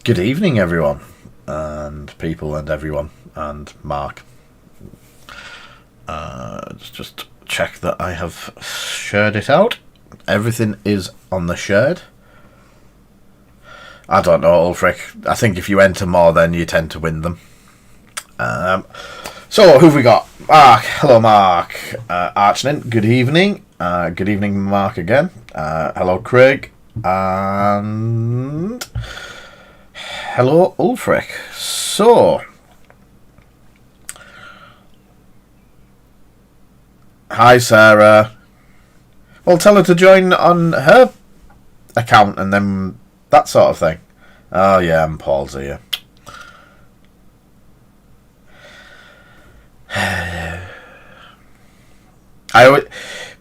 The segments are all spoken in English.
Good evening, everyone, and people, and everyone, and Mark. Just check that I have shared it out. Everything is on the shared. I don't know, Ulfric. I think if you enter more, then you tend to win them. So, who've we got? Mark. Hello, Mark. Archnin, good evening. Good evening, Mark, again. Hello, Craig. And hello, Ulfric. So, hi, Sarah. Well, tell her to join on her account and then that sort of thing. Oh, yeah, and Paul's here.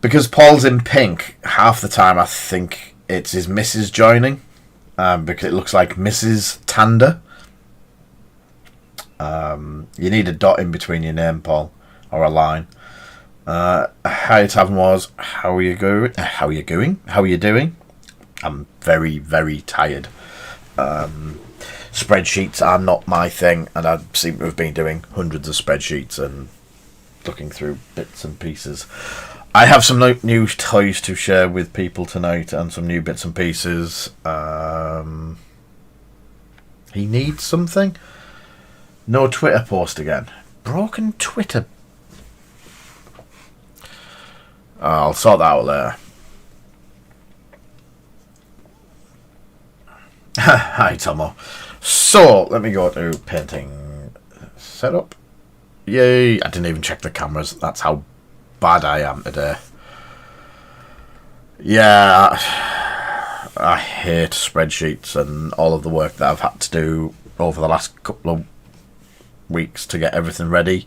Because Paul's in pink, half the time I think it's his missus joining. Because it looks like Mrs. Tander. You need a dot in between your name, Paul, or a line. Hi, Tavern Wars. How are you going? How are you doing? I'm very, very tired. Spreadsheets are not my thing, and I seem to have been doing hundreds of spreadsheets and looking through bits and pieces. I have some new toys to share with people tonight and some new bits and pieces. He needs something? No Twitter post again. Broken Twitter. I'll sort that out later. Hi, Tomo. So, let me go to painting setup. Yay! I didn't even check the cameras. That's how bad I am today. Yeah, I hate spreadsheets and all of the work that I've had to do over the last couple of weeks to get everything ready.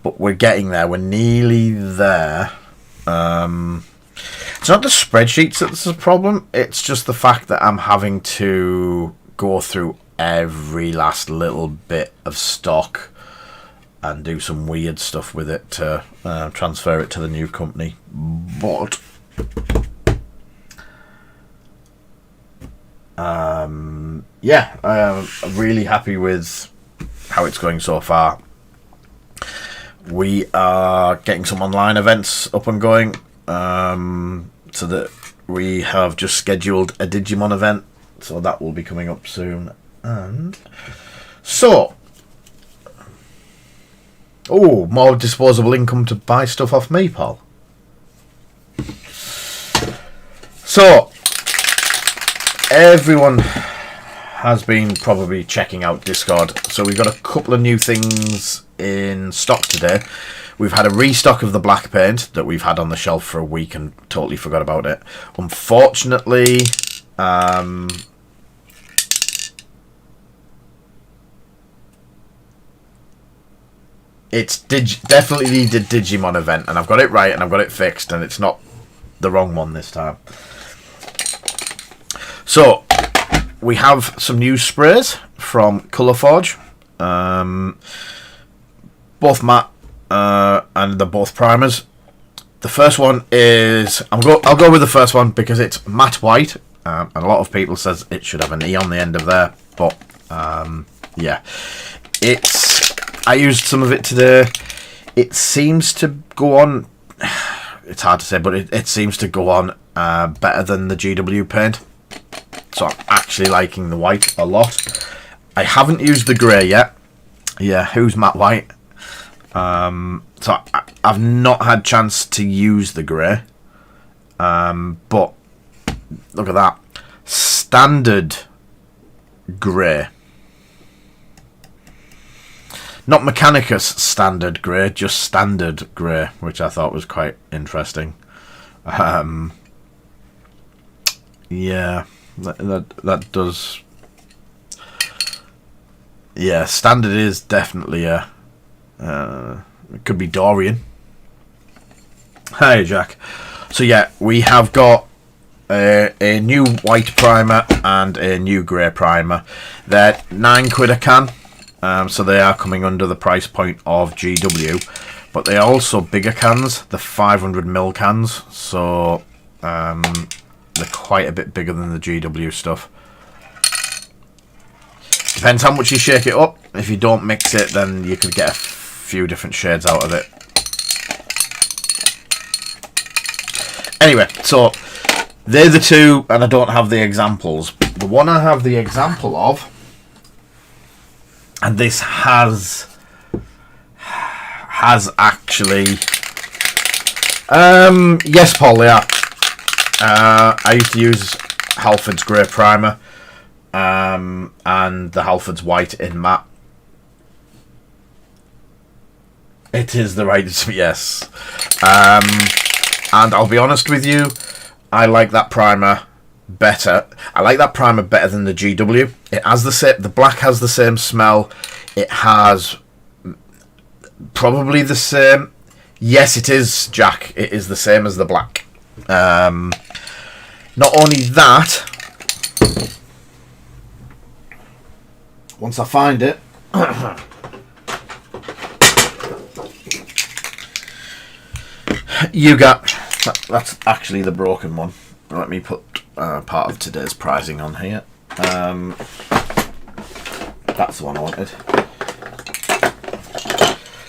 But we're getting there. We're nearly there. It's not the spreadsheets that's the problem. It's just the fact that I'm having to go through every last little bit of stock and do some weird stuff with it to transfer it to the new company. But yeah, I'm really happy with how it's going so far. We are getting some online events up and going, so that we have just scheduled a Digimon event, so that will be coming up soon. And so, more disposable income to buy stuff off me, Paul. So, everyone has been probably checking out Discord, so we've got a couple of new things in stock today. We've had a restock of the black paint that we've had on the shelf for a week and totally forgot about it. Unfortunately, it's definitely the Digimon event, and I've got it right and I've got it fixed, and it's not the wrong one this time. So, we have some new sprays from Colourforge. Both matte, and they're both primers. The first one is... I'll go with the first one because it's matte white. And a lot of people says it should have an E on the end of there. But, yeah. I used some of it today. It seems to go on... It's hard to say, but it seems to go on better than the GW paint. So I'm actually liking the white a lot. I haven't used the grey yet. Yeah, who's matte white? So I've not had chance to use the grey. But look at that. Standard grey. Not Mechanicus standard grey, just standard grey, which I thought was quite interesting. Yeah, that does. Yeah, standard is definitely a. It could be Dorian. Hi, Jack. So yeah, we have got a new white primer and a new grey primer. They're £9 a can, so they are coming under the price point of GW. But they are also bigger cans, the 500ml cans. So they're quite a bit bigger than the GW stuff. Depends how much you shake it up. If you don't mix it, then you could get a few different shades out of it. Anyway, so they're the two, and I don't have the examples. The one I have the example of, and this has actually, yes, Paul, yeah. I used to use Halford's Grey Primer, and the Halford's White in matte. It is the right, yes. And I'll be honest with you, I like that primer better. I like that primer better than the GW. It has the black has the same smell. It has probably the same. Yes, it is, Jack. It is the same as the black. Not only that, once I find it, you got. That's actually the broken one. Let me put part of today's pricing on here. That's the one I wanted.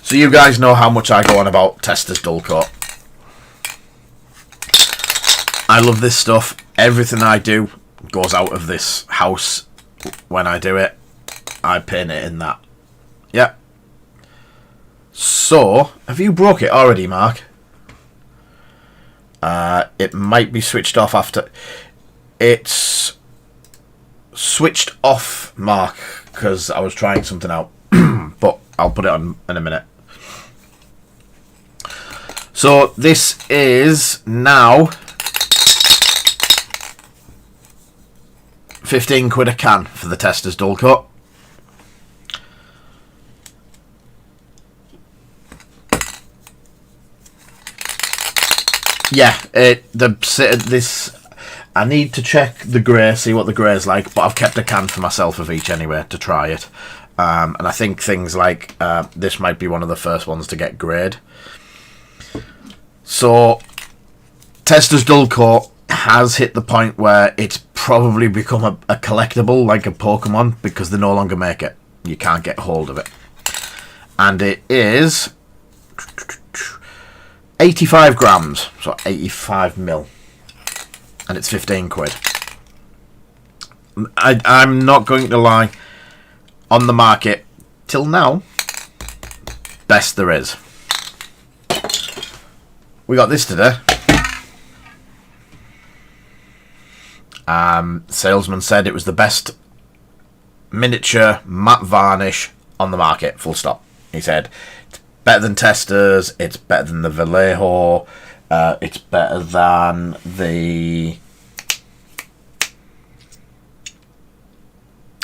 So you guys know how much I go on about Testors Dull Coat. I love this stuff. Everything I do goes out of this house. When I do it, I paint it in that. Yeah. So, have you broke it already, Mark? It might be switched off after. It's switched off, Mark, because I was trying something out. But I'll put it on in a minute. So this is now 15 quid a can for the Testors Dull Coat. Yeah, this. I need to check the grey, see what the grey is like, but I've kept a can for myself of each anyway to try it. And I think things like this might be one of the first ones to get greyed. So, Testors Dull Coat has hit the point where it's probably become a collectible, like a Pokemon, because they no longer make it. You can't get hold of it. And it is 85 grams, so 85 mil, and it's 15 quid. I'm not going to lie, on the market, till now, best there is. We got this today. Salesman said it was the best miniature matte varnish on the market, full stop. He said, better than Testors, it's better than the Vallejo, it's better than the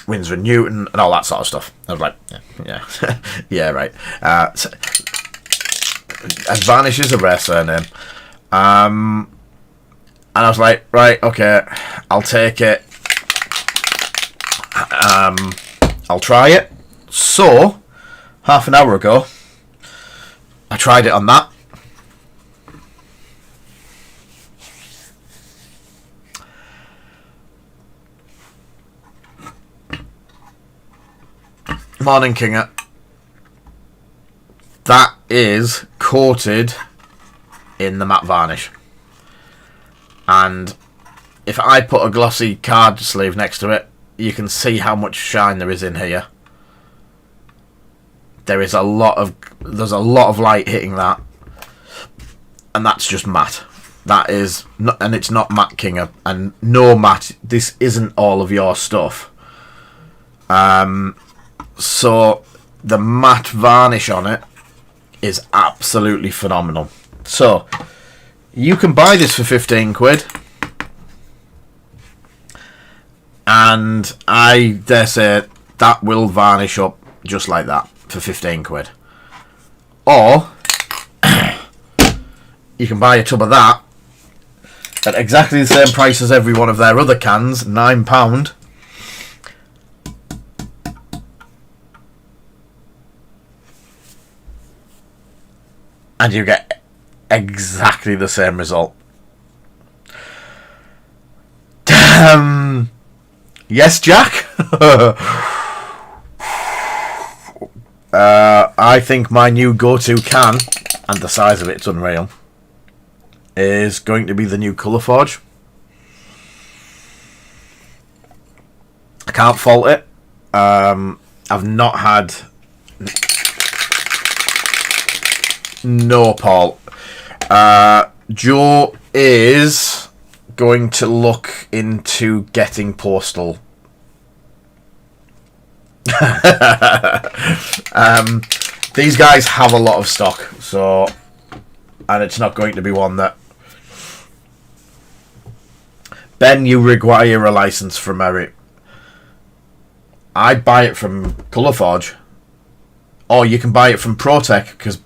Winsor & Newton and all that sort of stuff. I was like, yeah, yeah, right. And Varnish is a rare surname. And I was like, right, okay, I'll take it. I'll try it. So, half an hour ago, I tried it on that. Morning, Kinger. That is coated in the matte varnish. And if I put a glossy card sleeve next to it, you can see how much shine there is in here. There's a lot of light hitting that, and that's just matte. That is not, and it's not matte, Kinger, and no matte. This isn't all of your stuff. So the matte varnish on it is absolutely phenomenal. So you can buy this for 15 quid, and I dare say that will varnish up just like that for 15 quid. Or you can buy a tub of that at exactly the same price as every one of their other cans, £9, and you get exactly the same result. Yes, Jack? I think my new go-to can, and the size of it's unreal, is going to be the new Colourforge. I can't fault it. I've not had no Paul. Joe is going to look into getting Postal. These guys have a lot of stock, so, and it's not going to be one that Ben, you require a license from Eric. I'd buy it from Colourforge, or you can buy it from ProTech, because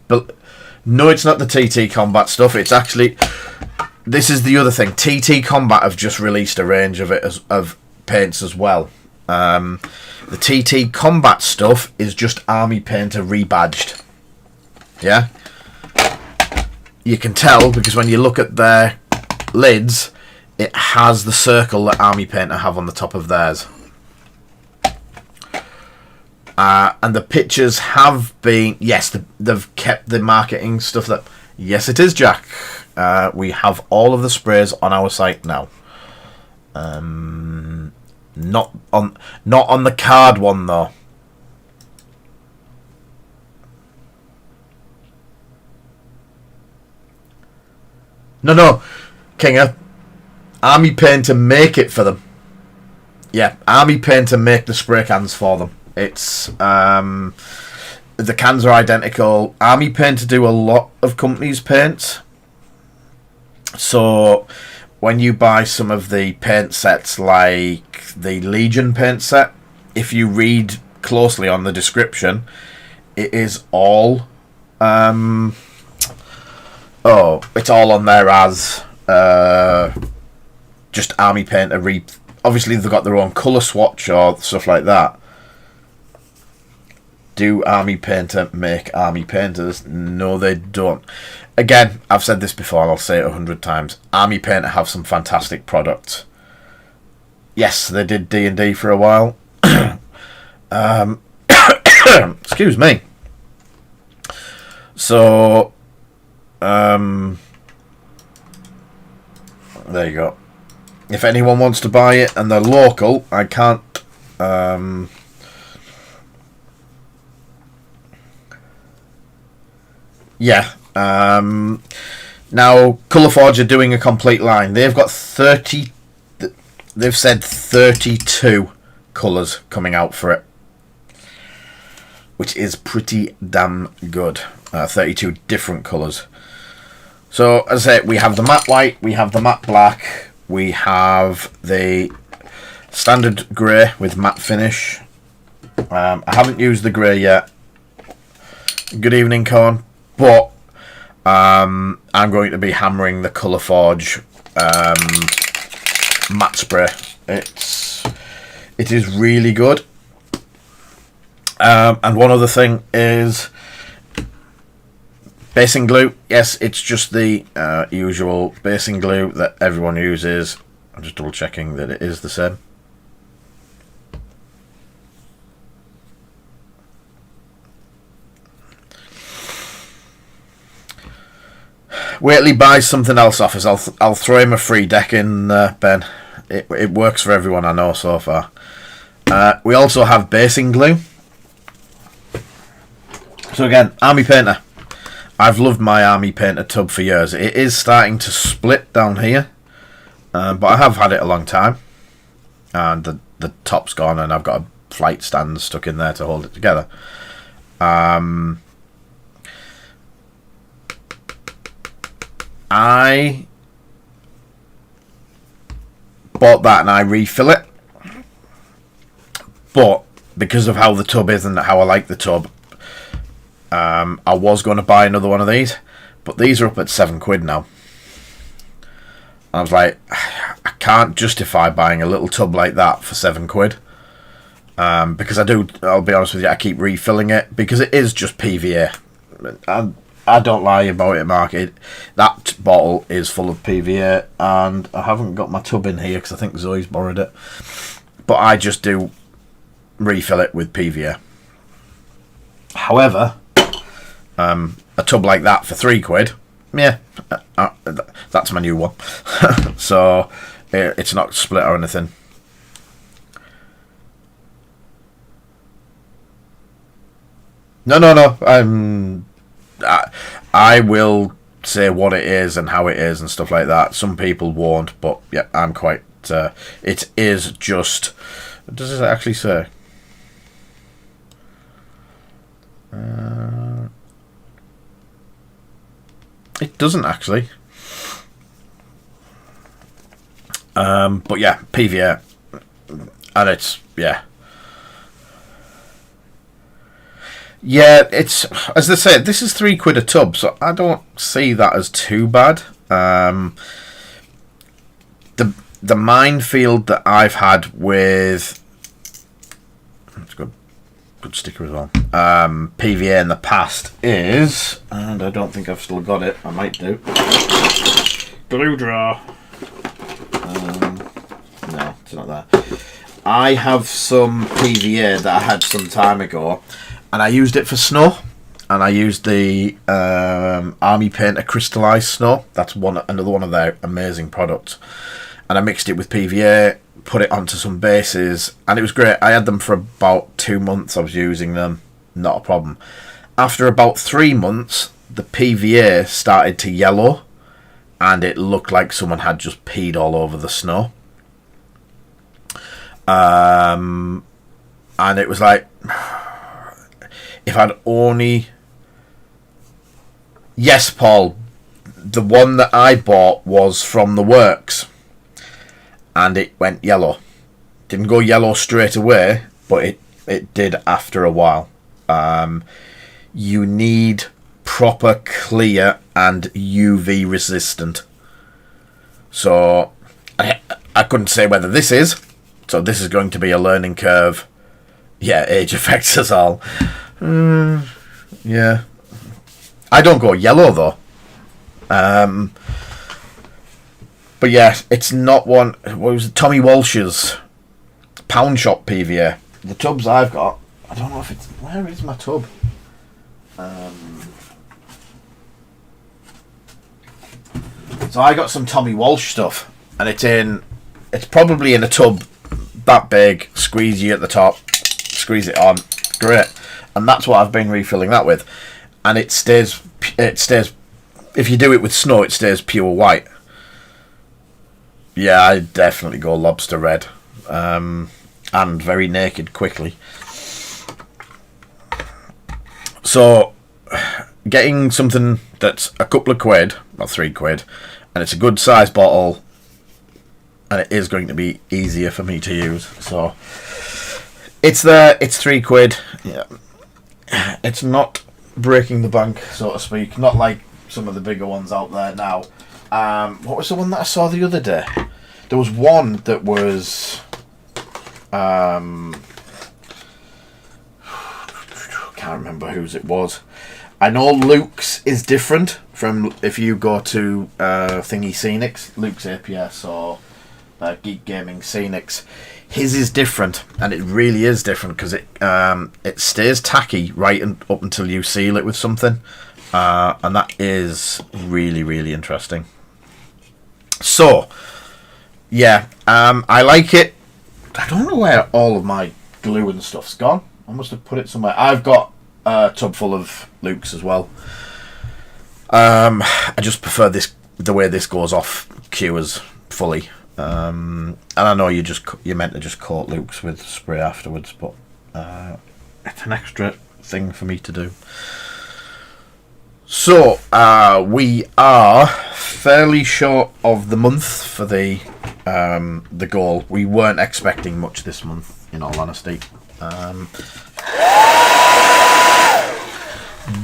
no, it's not the TT Combat stuff. It's actually, this is the other thing. TT Combat have just released a range of it of paints as well. The TT Combat stuff is just Army Painter rebadged. Yeah? You can tell because when you look at their lids, it has the circle that Army Painter have on the top of theirs. And the pictures have been... Yes, they've kept the marketing stuff that... Yes, it is, Jack. We have all of the sprays on our site now. Not on the card one though. No, Kinger. Army Painter make it for them. Yeah, Army Painter make the spray cans for them. It's the cans are identical. Army Painter do a lot of companies' paints. So when you buy some of the paint sets like the Legion paint set, if you read closely on the description, it is all it's all on there as just Army Painter obviously they've got their own colour swatch or stuff like that. Do Army Painter make Army Painters? No, they don't. Again, I've said this before and I'll say it 100 times. Army Painter have some fantastic products. Yes, they did D&D for a while. Excuse me. So, there you go. If anyone wants to buy it and they're local, I can't... yeah. Now, Colourforge are doing a complete line. They've got 30... They've said 32 colours coming out for it, which is pretty damn good. 32 different colours. So, as I say, we have the matte white, we have the matte black, we have the standard grey with matte finish. I haven't used the grey yet. Good evening, Con. But I'm going to be hammering the Colourforge matte spray. It is really good. And one other thing is basing glue. Yes, it's just the usual basing glue that everyone uses. I'm just double checking that it is the same. Wait till he buys something else off us. I'll throw him a free deck in, Ben. It works for everyone I know so far. We also have basing glue. So again, Army Painter. I've loved my Army Painter tub for years. It is starting to split down here, but I have had it a long time. And the top's gone, and I've got a flight stand stuck in there to hold it together. I bought that and I refill it, but because of how the tub is and how I like the tub, I was going to buy another one of these, but these are up at £7 now. I was like, I can't justify buying a little tub like that for £7, because I'll be honest with you, I keep refilling it because it is just PVA. I don't lie about it, Mark. That bottle is full of PVA, and I haven't got my tub in here because I think Zoe's borrowed it. But I just do refill it with PVA. However, a tub like that for £3, yeah, that's my new one. So it's not split or anything. No. I will say what it is and how it is and stuff like that. Some people won't, but yeah, I'm quite. It is just. Does it actually say? It doesn't actually. But yeah, PVA, and it's yeah. Yeah, it's as they say. This is £3 a tub, so I don't see that as too bad. The minefield that I've had with it's good sticker as well. PVA in the past is, and I don't think I've still got it. I might do. Glue draw. No, it's not there. I have some PVA that I had some time ago, and I used it for snow. And I used the Army Painter Crystallized Snow. That's another one of their amazing products. And I mixed it with PVA, put it onto some bases, and it was great. I had them for about 2 months. I was using them, not a problem. After about 3 months, the PVA started to yellow, and it looked like someone had just peed all over the snow. And it was like, if I'd only... Yes, Paul, the one that I bought was from the works, and it went yellow. Didn't go yellow straight away, but it did after a while. You need proper clear and UV resistant. So I couldn't say whether this is. So this is going to be a learning curve. Yeah, age affects us all. Yeah. I don't go yellow though. But yeah, it's not one. What was it? Tommy Walsh's Pound Shop PVA. The tubs I've got. I don't know if it's. Where is my tub? So I got some Tommy Walsh stuff, and it's probably in a tub that big, squeegee at the top, squeeze it on, great, and that's what I've been refilling that with, and it stays. If you do it with snow, it stays pure white. Yeah, I definitely go lobster red, and very naked quickly. So, getting something that's a couple of quid, or £3, and it's a good size bottle, and it is going to be easier for me to use. So, it's there. It's £3. Yeah, it's not breaking the bank, so to speak. Not like some of the bigger ones out there now. What was the one that I saw the other day? There was one that was can't remember whose it was. I know Luke's is different from if you go to Thingy Scenics, Luke's APS or Geek Gaming Scenics. His is different, and it really is different because it stays tacky right up until you seal it with something, and that is really, really interesting. So, yeah, I like it. I don't know where all of my glue and stuff's gone. I must have put it somewhere. I've got a tub full of Luke's as well. I just prefer the way this goes off cures fully. And I know you're meant to just coat Luke's with spray afterwards, but it's an extra thing for me to do. So we are fairly short of the month for the goal. We weren't expecting much this month, in all honesty.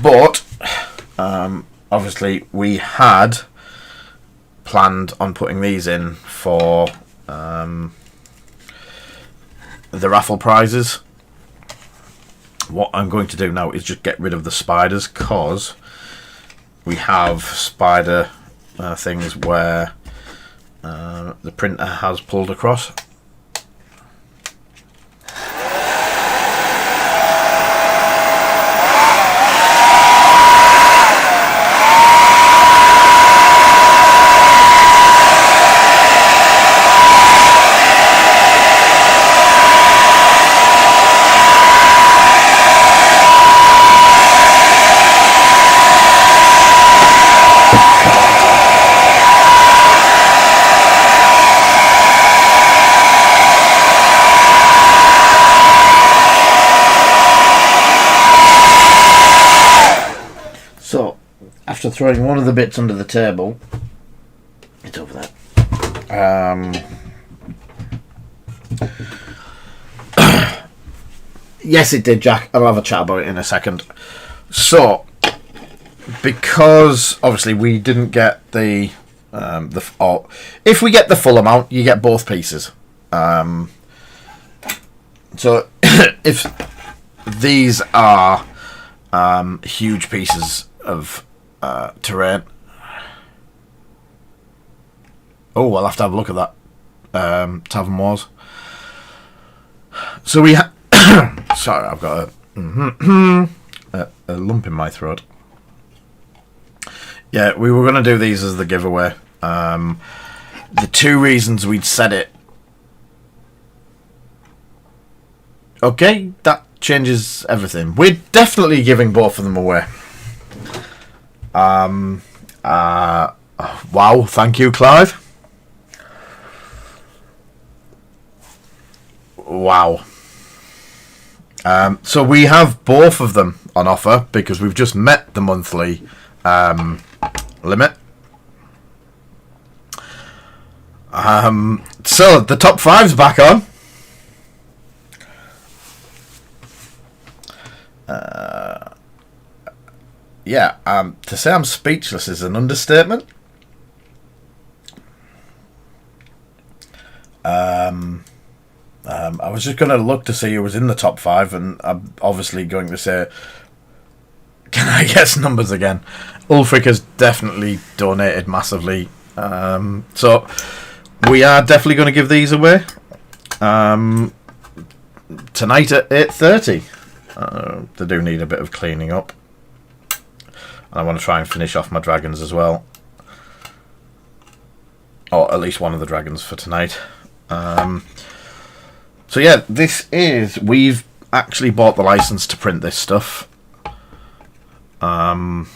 But obviously we had planned on putting these in for the raffle prizes. What I'm going to do now is just get rid of the spiders, because we have spider things where the printer has pulled across. throwing one of the bits under the table. It's over there. Yes, it did, Jack. I'll have a chat about it in a second. So, because obviously we didn't get the if we get the full amount, you get both pieces. So, if these are huge pieces of terrain, oh, I'll have to have a look at that. Tavern Wars. So we sorry, I've got a lump in my throat. Yeah, we were going to do these as the giveaway. The two reasons we'd said it. Okay, that changes everything. We're definitely giving both of them away. Wow, thank you, Clive. Wow. So we have both of them on offer because we've just met the monthly limit. So the top five's back on. Yeah, to say I'm speechless is an understatement. I was just going to look to see who was in the top five, and I'm obviously going to say, can I guess numbers again? Ulfric has definitely donated massively. So we are definitely going to give these away tonight at 8:30. They do need a bit of cleaning up. And I want to try and finish off my dragons as well. Or at least one of the dragons for tonight. So yeah, we've actually bought the license to print this stuff. I'm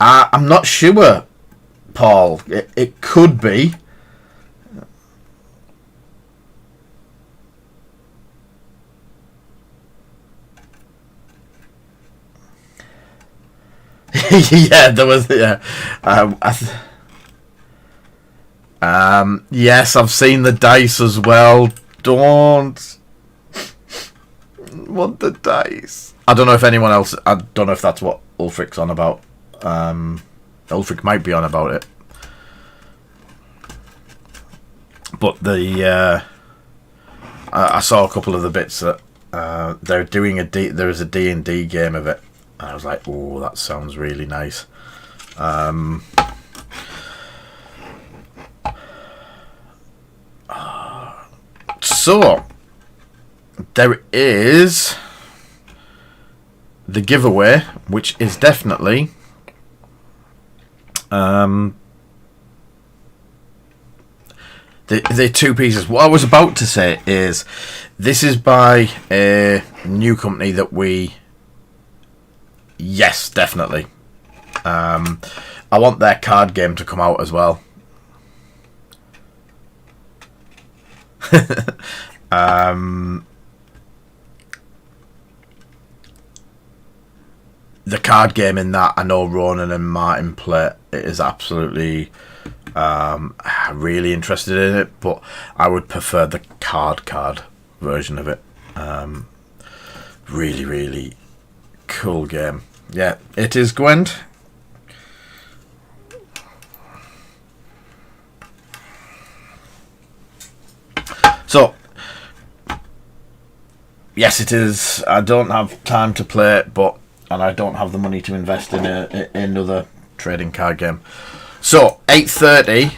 not sure, Paul. It could be. Yeah, there was. Yeah, yes, I've seen the dice as well. Don't want the dice. I don't know if anyone else. I don't know if that's what Ulfric's on about. Ulfric might be on about it, but I saw a couple of the bits that they're doing there is a D&D game of it, and I was like, oh, that sounds really nice. So there is the giveaway, which is definitely the two pieces. What I was about to say is this is by a new company that yes, definitely. I want their card game to come out as well. The card game in that, I know Ronan and Martin play. It is absolutely really interested in it, but I would prefer the card version of it. Really, really cool game. Yeah, it is, Gwent. So, yes, it is. I don't have time to play it, and I don't have the money to invest in another trading card game. So, 8:30.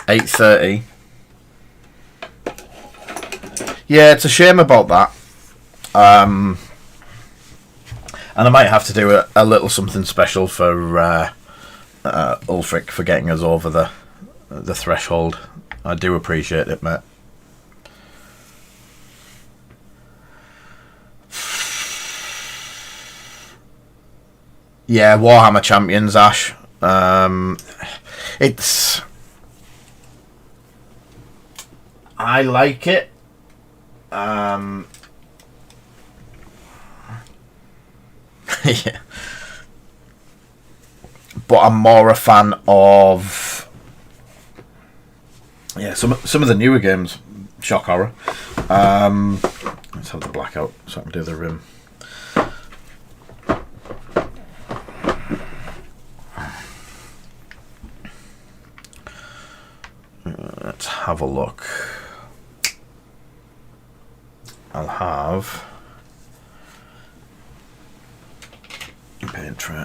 8:30. Yeah, it's a shame about that. And I might have to do a little something special for Ulfric for getting us over the threshold. I do appreciate it, mate. Yeah, Warhammer Champions, Ash. I like it. Yeah. But I'm more a fan of some of the newer games. Shock horror. Let's have the blackout so I can do the rim. Let's have a look. I'll have a paint tray.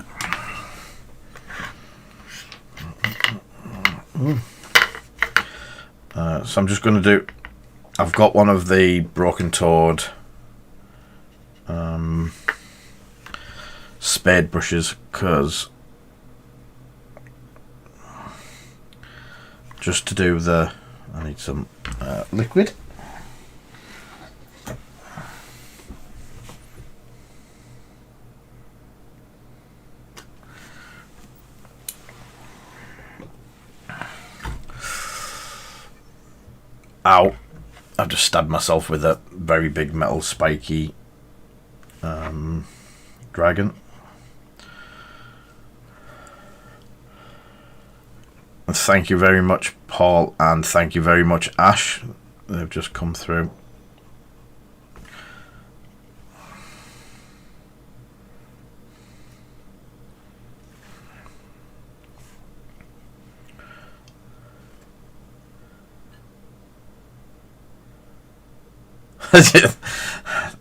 So I'm just going to do. I've got one of the Broken Toad spade brushes because just to do the. I need some liquid. Ow. I've just stabbed myself with a very big metal spiky dragon. And thank you very much, Paul, and thank you very much, Ash. They've just come through.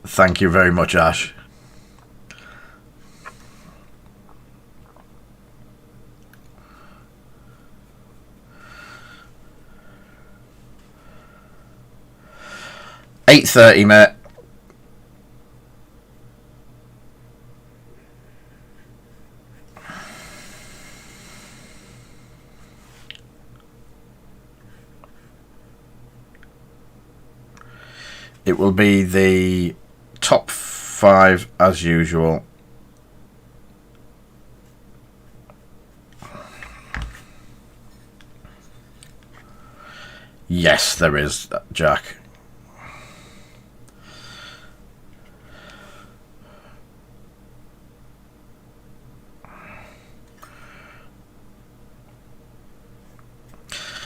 Thank you very much, Ash. $8:30, mate. It will be the top 5 as usual. Yes, there is, Jack.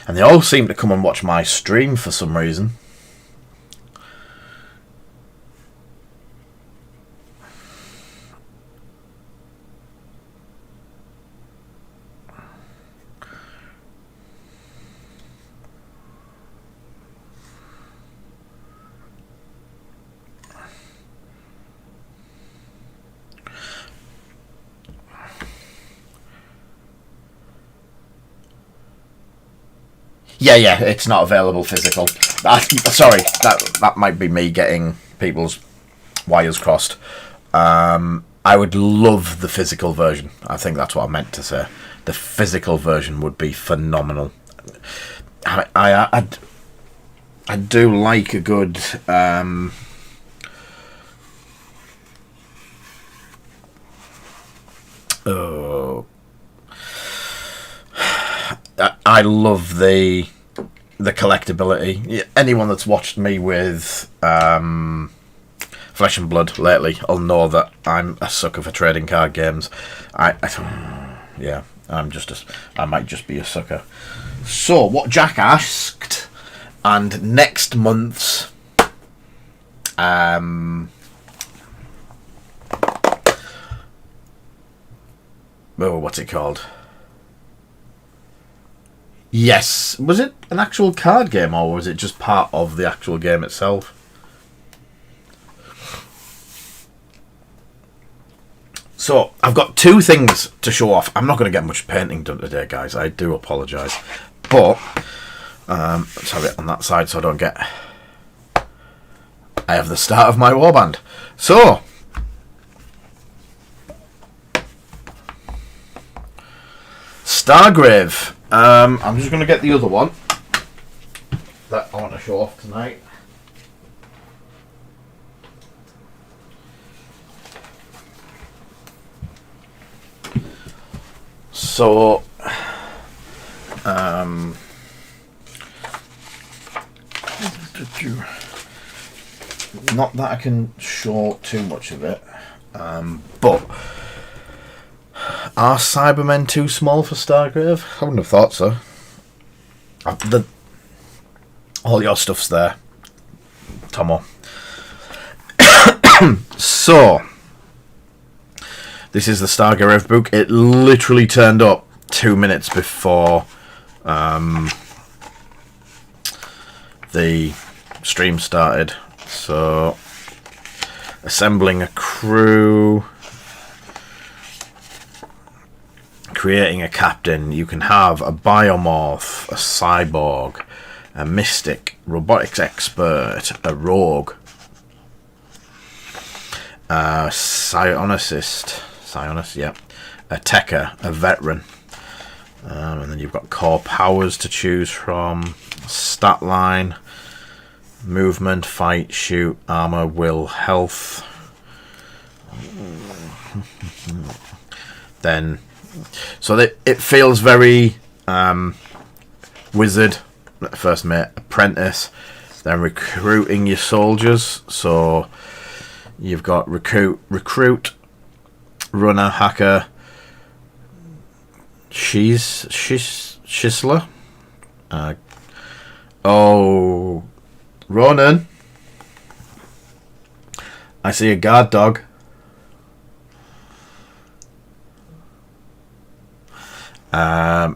And they all seem to come and watch my stream for some reason. Yeah, it's not available physical. Sorry, that might be me getting people's wires crossed. I would love the physical version. I think that's what I meant to say. The physical version would be phenomenal. I do like a good I love the collectability. Anyone that's watched me with Flesh and Blood lately will know that I'm a sucker for trading card games. I might just be a sucker. So what Jack asked, and next month's what's it called? Yes. Was it an actual card game or was it just part of the actual game itself? So, I've got 2 things to show off. I'm not going to get much painting done today, guys. I do apologise. But, let's have it on that side so I don't get... I have the start of my warband. So... Stargrave. I'm just going to get the other one that I want to show off tonight. So, not that I can show too much of it, but Are Cybermen too small for Stargrave? I wouldn't have thought so. All your stuff's there, Tomo. So, this is the Stargrave book. It literally turned up 2 minutes before the stream started. So, assembling a crew, creating a captain. You can have a biomorph, a cyborg, a mystic, robotics expert, a rogue, a psionicist, yeah, a techer, a veteran, and then you've got core powers to choose from, stat line, movement, fight, shoot, armor, will, health. Then, so that it feels very wizard. First mate, apprentice, then recruiting your soldiers. So you've got recruit, runner, hacker, Shisler. Ronan. I see a guard dog.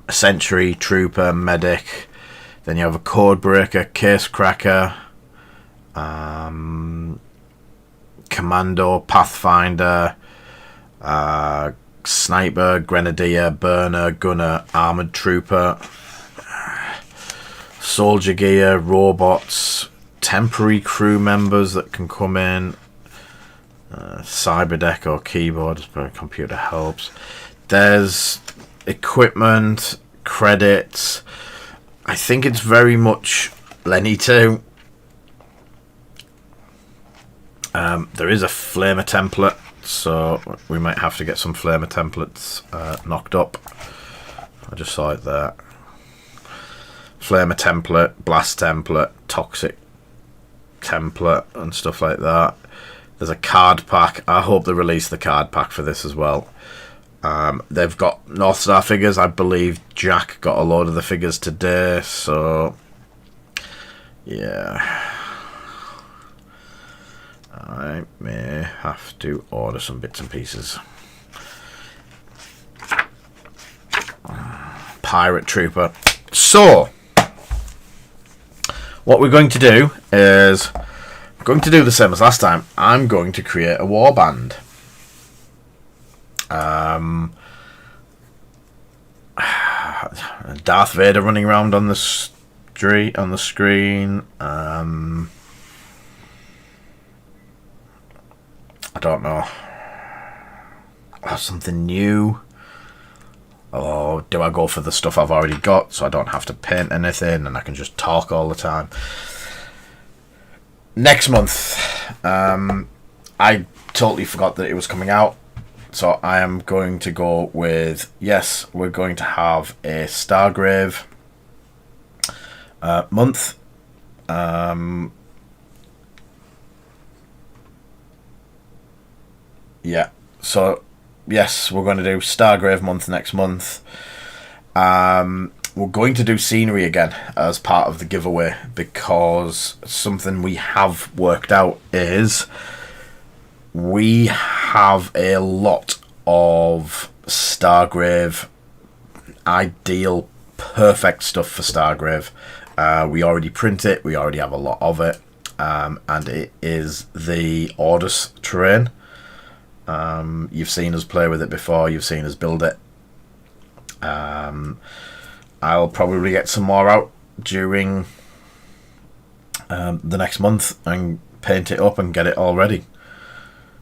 Sentry, trooper, medic. Then you have a code breaker, case cracker, commando, pathfinder, sniper, grenadier, burner, gunner, armored trooper, soldier gear, robots, temporary crew members that can come in, cyberdeck or keyboard, but computer helps. There's equipment, credits. I think it's very much Lenny 2. There is a flamer template, so we might have to get some flamer templates knocked up. I just saw it there. Flamer template, blast template, toxic template, and stuff like that. There's a card pack. I hope they release the card pack for this as well. They've got North Star figures. I believe Jack got a load of the figures today, so yeah, I may have to order some bits and pieces. Pirate Trooper. So what we're going to do is going to do the same as last time. I'm going to create a warband. Darth Vader running around on the street, on the screen. I don't know. Something new. Or do I go for the stuff I've already got so I don't have to paint anything and I can just talk all the time? Next month, I totally forgot that it was coming out. So I am going to go with, yes, we're going to have a Stargrave month. Yeah, so yes, we're going to do Stargrave month next month. We're going to do scenery again as part of the giveaway, because something we have worked out is we have a lot of Stargrave, ideal, perfect stuff for Stargrave. We already print it, we already have a lot of it, and it is the Ordus terrain. You've seen us play with it before, you've seen us build it. I'll probably get some more out during the next month and paint it up and get it all ready.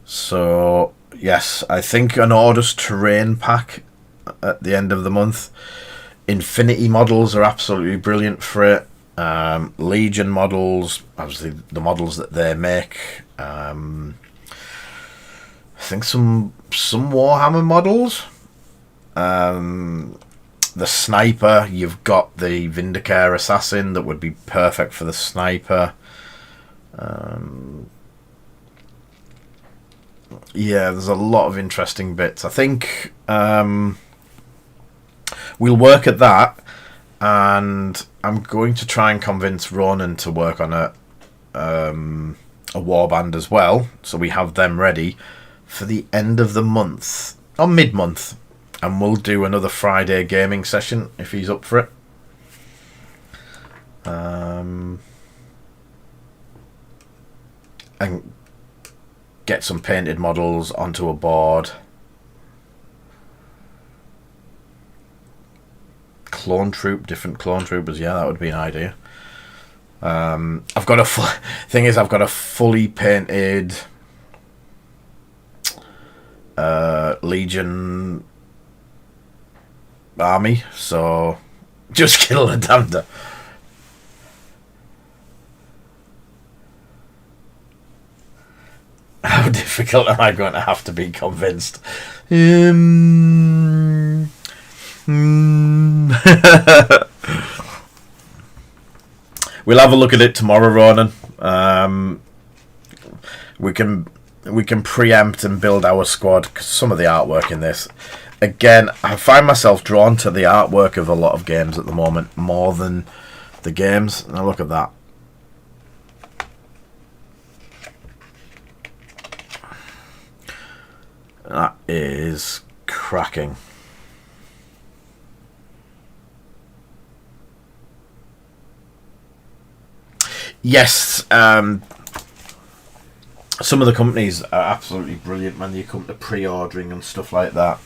So yes, I think an Ordus terrain pack at the end of the month. Infinity models are absolutely brilliant for it. Legion models, obviously the models that they make. I think some Warhammer models. The sniper, you've got the Vindicare assassin that would be perfect for the sniper. yeah, there's a lot of interesting bits. I think we'll work at that, and I'm going to try and convince Ronan to work on a warband as well, so we have them ready for the end of the month or mid-month, and we'll do another Friday gaming session if he's up for it. And get some painted models onto a board. Clone troop, different clone troopers. Yeah, that would be an idea. I've got a thing is I've got a fully painted Legion army, so just kill the damned. How difficult am I going to have to be convinced? We'll have a look at it tomorrow, Ronan. We can preempt and build our squad, 'cause some of the artwork in this, again, I find myself drawn to the artwork of a lot of games at the moment more than the games. Now look at that. That is cracking. Yes, some of the companies are absolutely brilliant when you come to pre-ordering and stuff like that.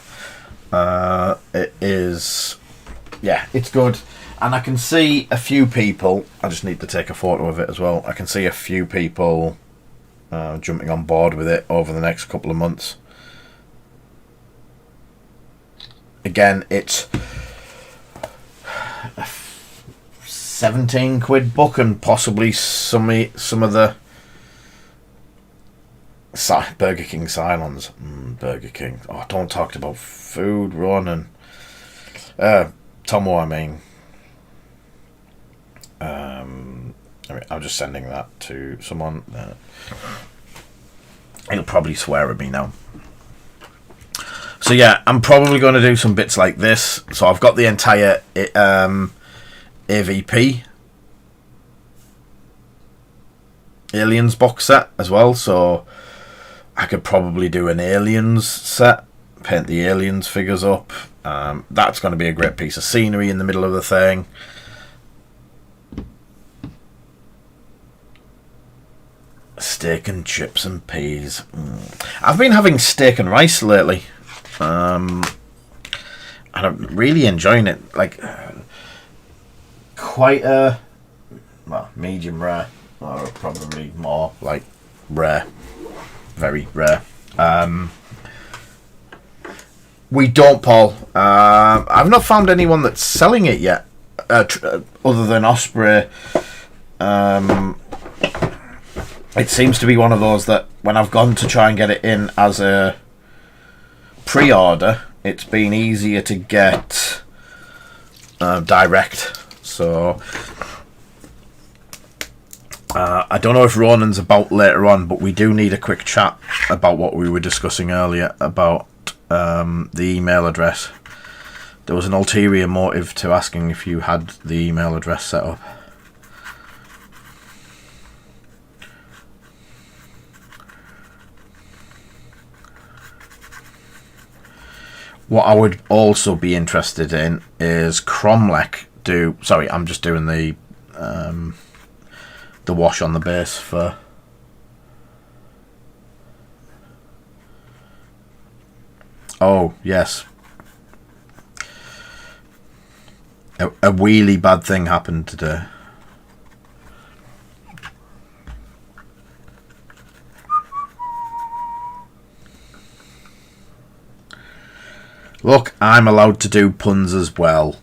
It is, yeah, it's good. And I can see a few people, I just need to take a photo of it as well. I can see a few people jumping on board with it over the next couple of months. Again, it's a 17 quid book, and possibly some of the Burger King Cylons. Burger King. Oh, don't talk about food, Ronan. Tomo, I mean. I'm just sending that to someone. He'll probably swear at me now. So yeah, I'm probably going to do some bits like this. So I've got the entire AVP Aliens box set as well. So I could probably do an Aliens set, paint the Aliens figures up. That's going to be a great piece of scenery in the middle of the thing. Steak and chips and peas. I've been having steak and rice lately. And I'm really enjoying it. Like, quite a, well, medium rare, or probably more like rare, very rare. We don't, Paul. I've not found anyone that's selling it yet, other than Osprey. It seems to be one of those that when I've gone to try and get it in as a pre-order, it's been easier to get direct. So I don't know if Ronan's about later on, but we do need a quick chat about what we were discussing earlier about the email address. There was an ulterior motive to asking if you had the email address set up. What I would also be interested in is Cromlech do. Sorry, I'm just doing the wash on the base for. Oh yes, a really bad thing happened today. Look, I'm allowed to do puns as well.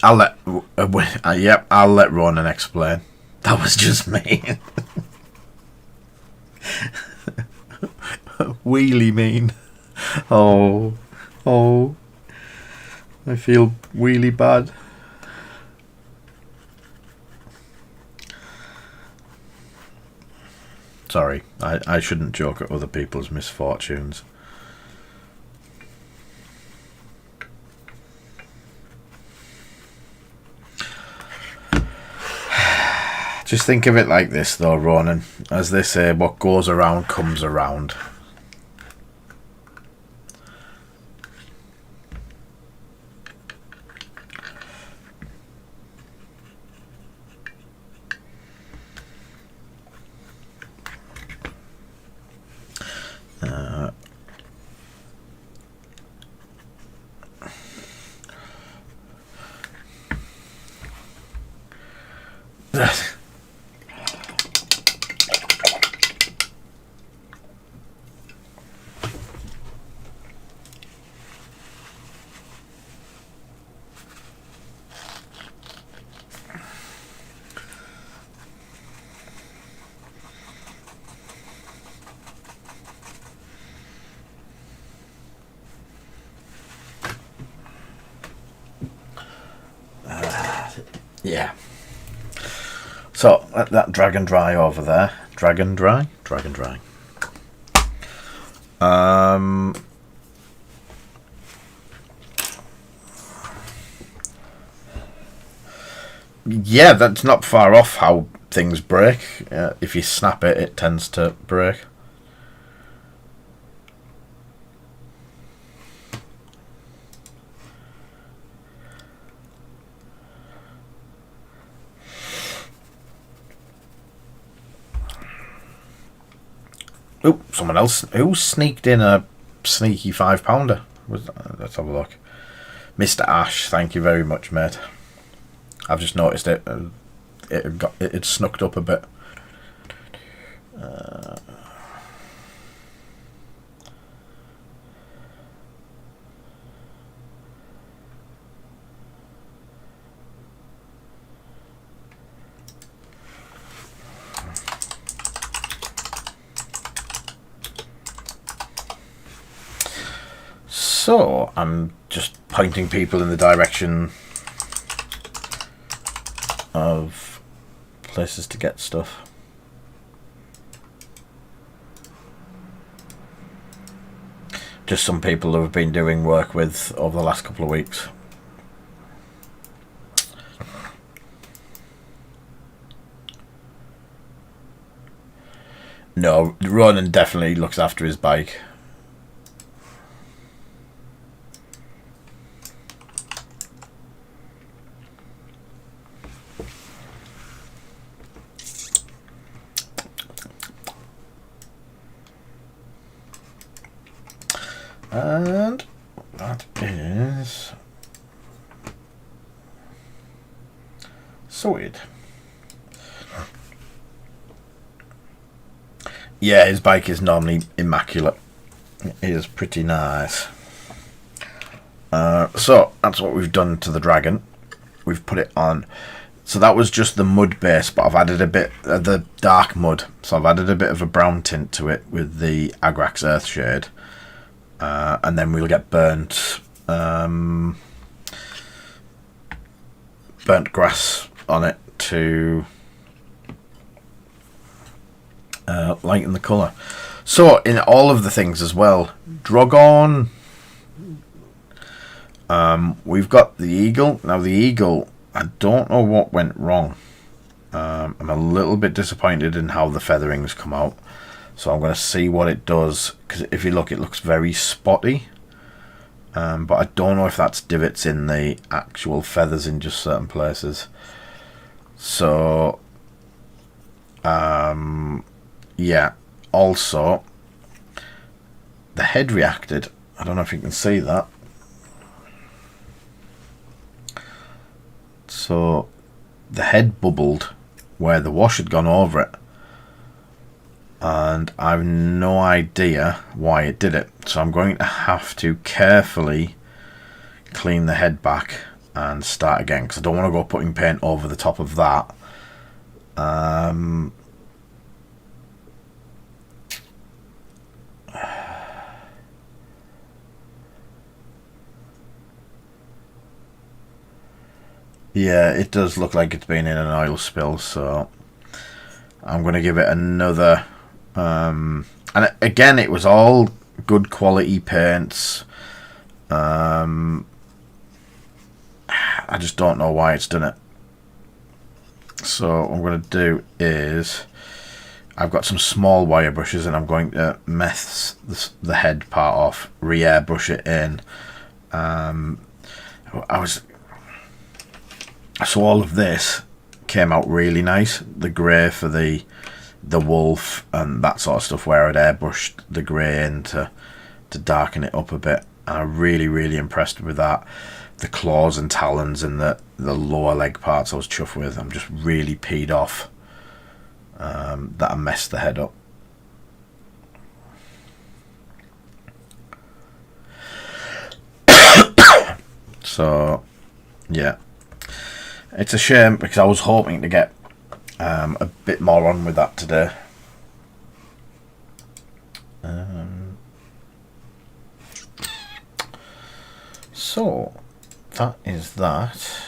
I'll let yep, I'll let Ronan explain. That was just me. Wheelie mean. Oh, oh, I feel really bad. Sorry, I shouldn't joke at other people's misfortunes. Just think of it like this though, Ronan. As they say, what goes around comes around. Yeah. So let that dragon dry over there. Dragon dry. Yeah, that's not far off how things break. If you snap it, it tends to break. Oh, someone else. Who sneaked in a sneaky £5? Let's have a look. Mr. Ash, thank you very much, mate. I've just noticed it. It snuck up a bit. So I'm just pointing people in the direction of places to get stuff. Just some people who have been doing work with over the last couple of weeks. No, Ronan definitely looks after his bike. And that is sorted. Yeah, his bike is normally immaculate. It is pretty nice. So that's what we've done to the dragon. We've put it on. So that was just the mud base, but I've added a bit of the dark mud. So I've added a bit of a brown tint to it with the Agrax Earthshade. And then we'll get burnt grass on it to lighten the colour. So in all of the things as well, Drogon, we've got the eagle. Now the eagle, I don't know what went wrong. I'm a little bit disappointed in how the featherings come out. So I'm going to see what it does, because if you look, it looks very spotty. But I don't know if that's divots in the actual feathers in just certain places. So, yeah. Also, the head reacted. I don't know if you can see that. So, the head bubbled where the wash had gone over it. And I have no idea why it did it. So I'm going to have to carefully clean the head back and start again, because I don't want to go putting paint over the top of that. Yeah, it does look like it's been in an oil spill, so I'm going to give it another. And again, it was all good quality paints. I just don't know why it's done it. So what I'm going to do is, I've got some small wire brushes and I'm going to mess the head part off, re-airbrush it in. So all of this came out really nice. The grey for the wolf and that sort of stuff, where I'd airbrushed the grey in to darken it up a bit. And I'm really impressed with that. The claws and talons and the lower leg parts I was chuffed with. I'm just really peed off that I messed the head up. So yeah, it's a shame because I was hoping to get a bit more on with that today. So that is that.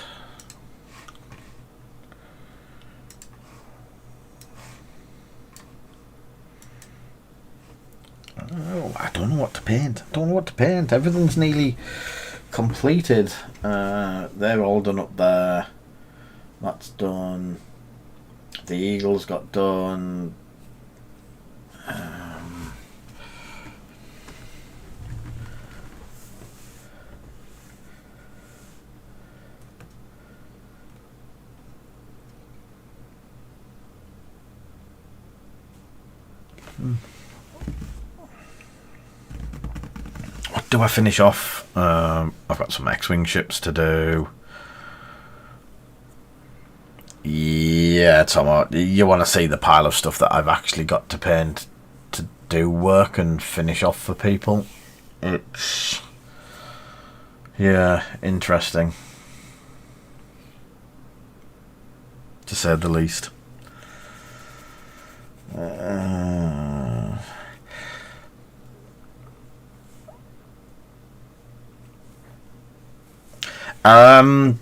Oh, I don't know what to paint. Everything's nearly completed. They're all done up there. That's done. The eagles got done. What do I finish off? I've got some X-Wing ships to do. Yeah, Tom, you want to see the pile of stuff that I've actually got to paint to do work and finish off for people? It's... yeah, interesting, to say the least.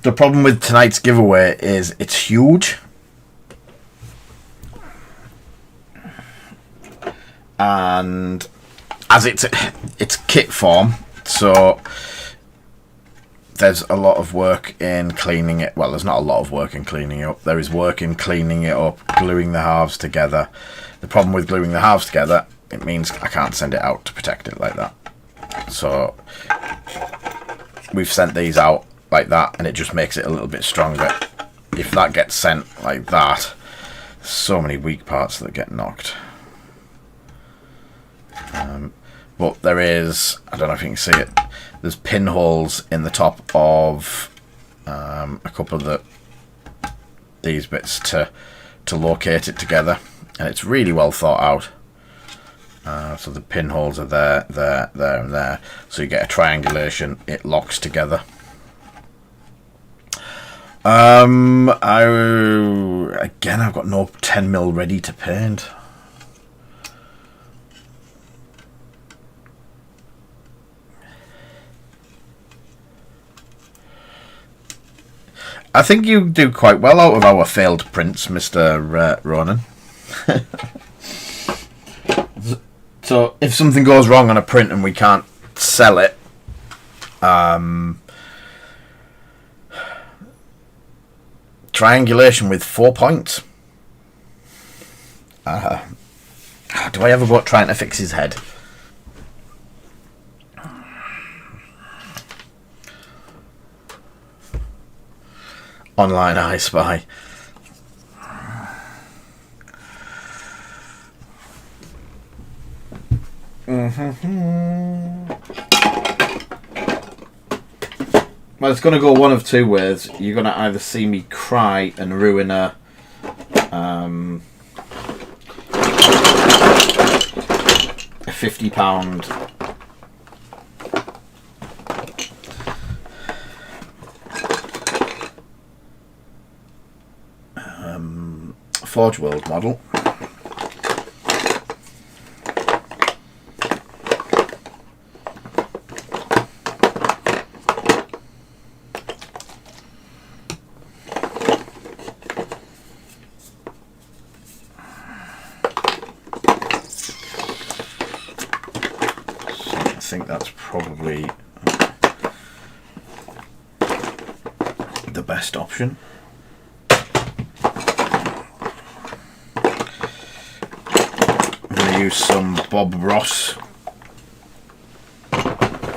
The problem with tonight's giveaway is it's huge. And as it's kit form, so there's a lot of work in cleaning it. Well, there's not a lot of work in cleaning it up. There is work in cleaning it up, gluing the halves together. The problem with gluing the halves together, it means I can't send it out to protect it like that. So we've sent these out like that, and it just makes it a little bit stronger. If that gets sent like that, so many weak parts that get knocked. But there is, I don't know if you can see it, there's pinholes in the top of a couple of these bits to locate it together, and it's really well thought out. So the pinholes are there, and there, so you get a triangulation, it locks together. Again, I've got no 10mm ready to paint. I think you do quite well out of our failed prints, Mr. Ronan. So if something goes wrong on a print and we can't sell it, triangulation with 4 points. Do I ever go trying to fix his head? Online I Spy. Well, it's going to go one of two ways. You're going to either see me cry and ruin a £50 Forge World model, think that's probably the best option. I'm going to use some Bob Ross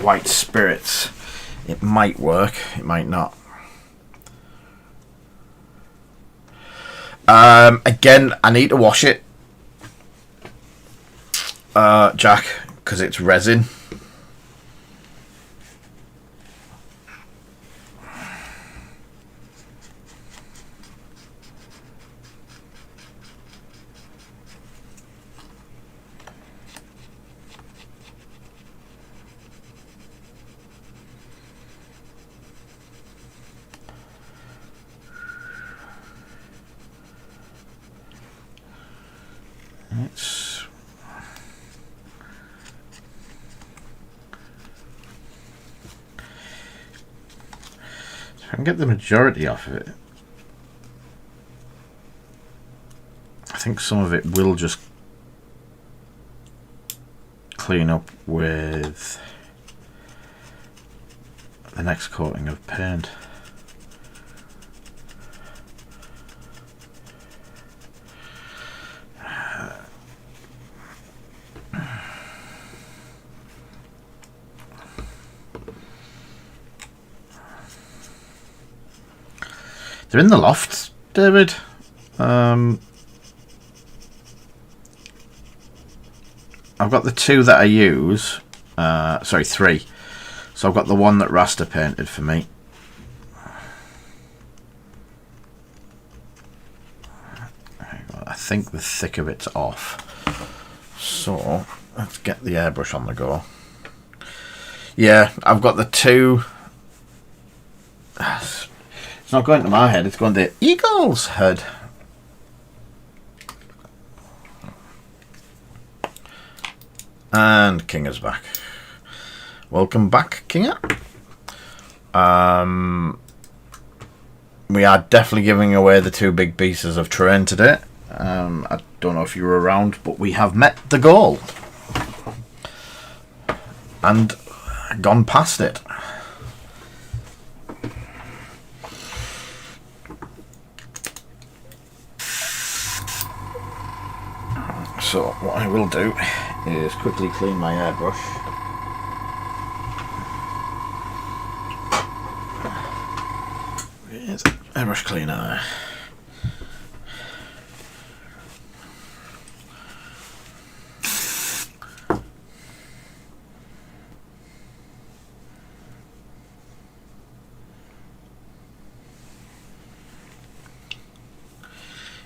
white spirits. It might work, it might not. Again, I need to wash it, Jack, because it's resin. I can get the majority off of it. I think some of it will just clean up with the next coating of paint. They're in the loft, David. I've got the two that I use. Sorry, three. So I've got the one that Rasta painted for me. I think the thick of it's off. So let's get the airbrush on the go. Yeah, I've got the two. It's not going to my head, it's going to Eagle's head. And Kinga's back. Welcome back, Kinga. We are definitely giving away the two big pieces of terrain today. I don't know if you were around, but we have met the goal. And gone past it. So what I will do is quickly clean my airbrush. Where's the airbrush cleaner?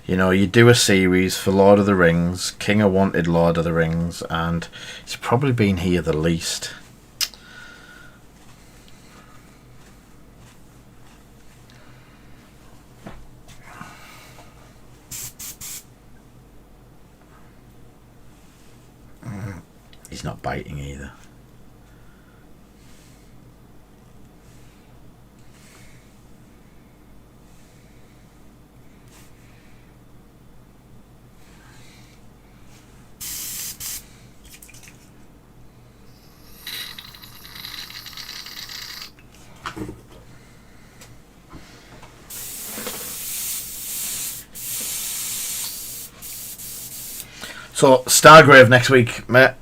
You know, you do a series for Lord of the Rings. Kinga wanted Lord of the Rings, and he's probably been here the least. He's not biting either. So, Stargrave next week, mate.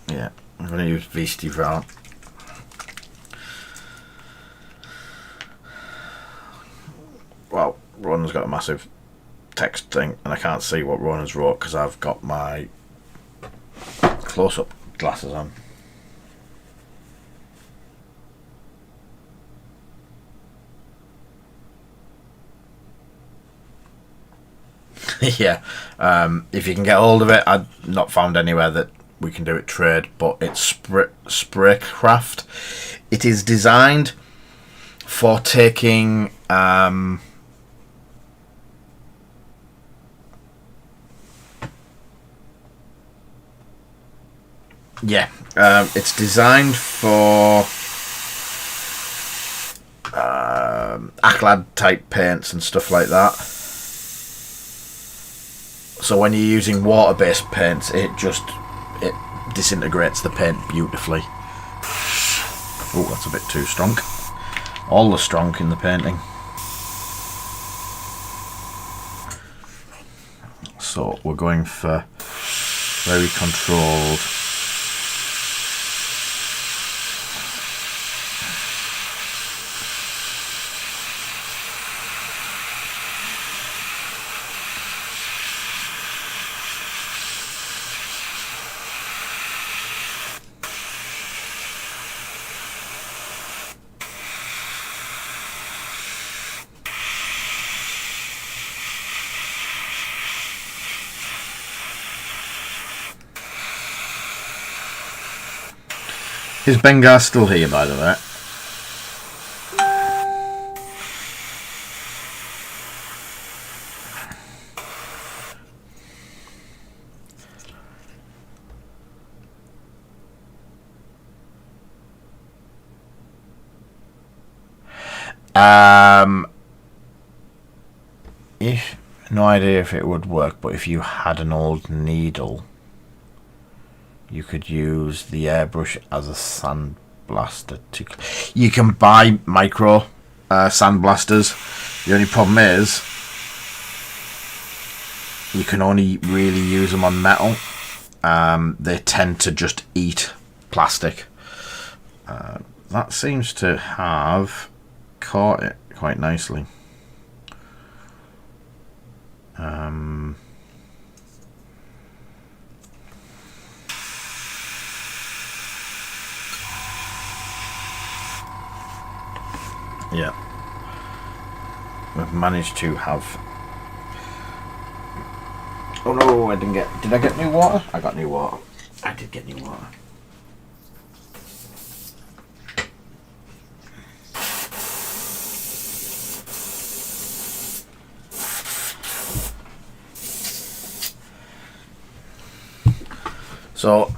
Yeah, I'm going to use Beastie Brown. Well, Ronan's got a massive text thing, and I can't see what Ronan's wrote because I've got my close-up glasses on. Yeah, if you can get hold of it, I've not found anywhere that we can do it trade, but it's Spraycraft. It is designed for taking it's designed for lacquer type paints and stuff like that. So when you're using water-based paints, it disintegrates the paint beautifully. Oh, that's a bit too strong. All the strong in the painting. So we're going for very controlled. Is Bengar still here, by the way? No idea if it would work, but if you had an old needle, you could use the airbrush as a sandblaster. You can buy micro sandblasters. The only problem is you can only really use them on metal. They tend to just eat plastic. That seems to have caught it quite nicely. Yeah, we've managed to have. Oh no, I didn't get. Did I get new water? I got new water. I did get new water. So,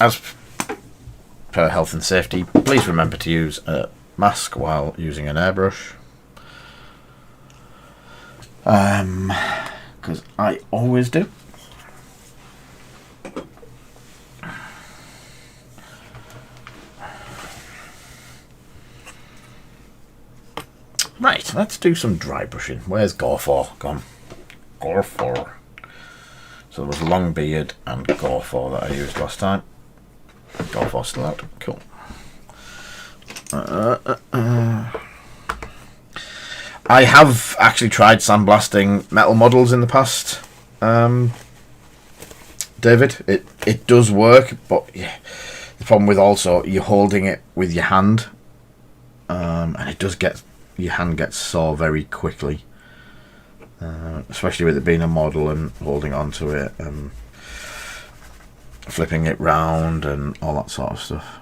as per health and safety, please remember to use a mask while using an airbrush. Because I always do. Right, let's do some dry brushing. Where's Gorfor gone? Gorfor. So there was Longbeard and Gorfor that I used last time. Gorfor's still out. Cool. I have actually tried sandblasting metal models in the past, David. It does work, but yeah, the problem with also you're holding it with your hand, and it does get your hand gets sore very quickly, especially with it being a model and holding on to it and flipping it round and all that sort of stuff.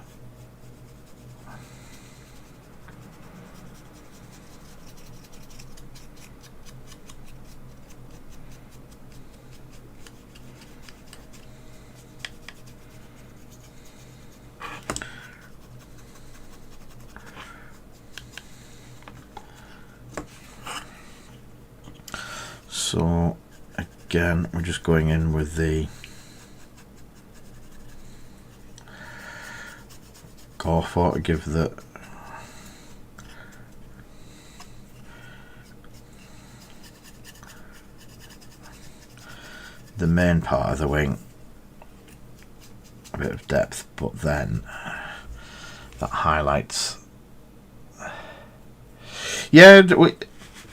So again, we're just going in with the Gorfor to give the main part of the wing a bit of depth, but then that highlights. Yeah,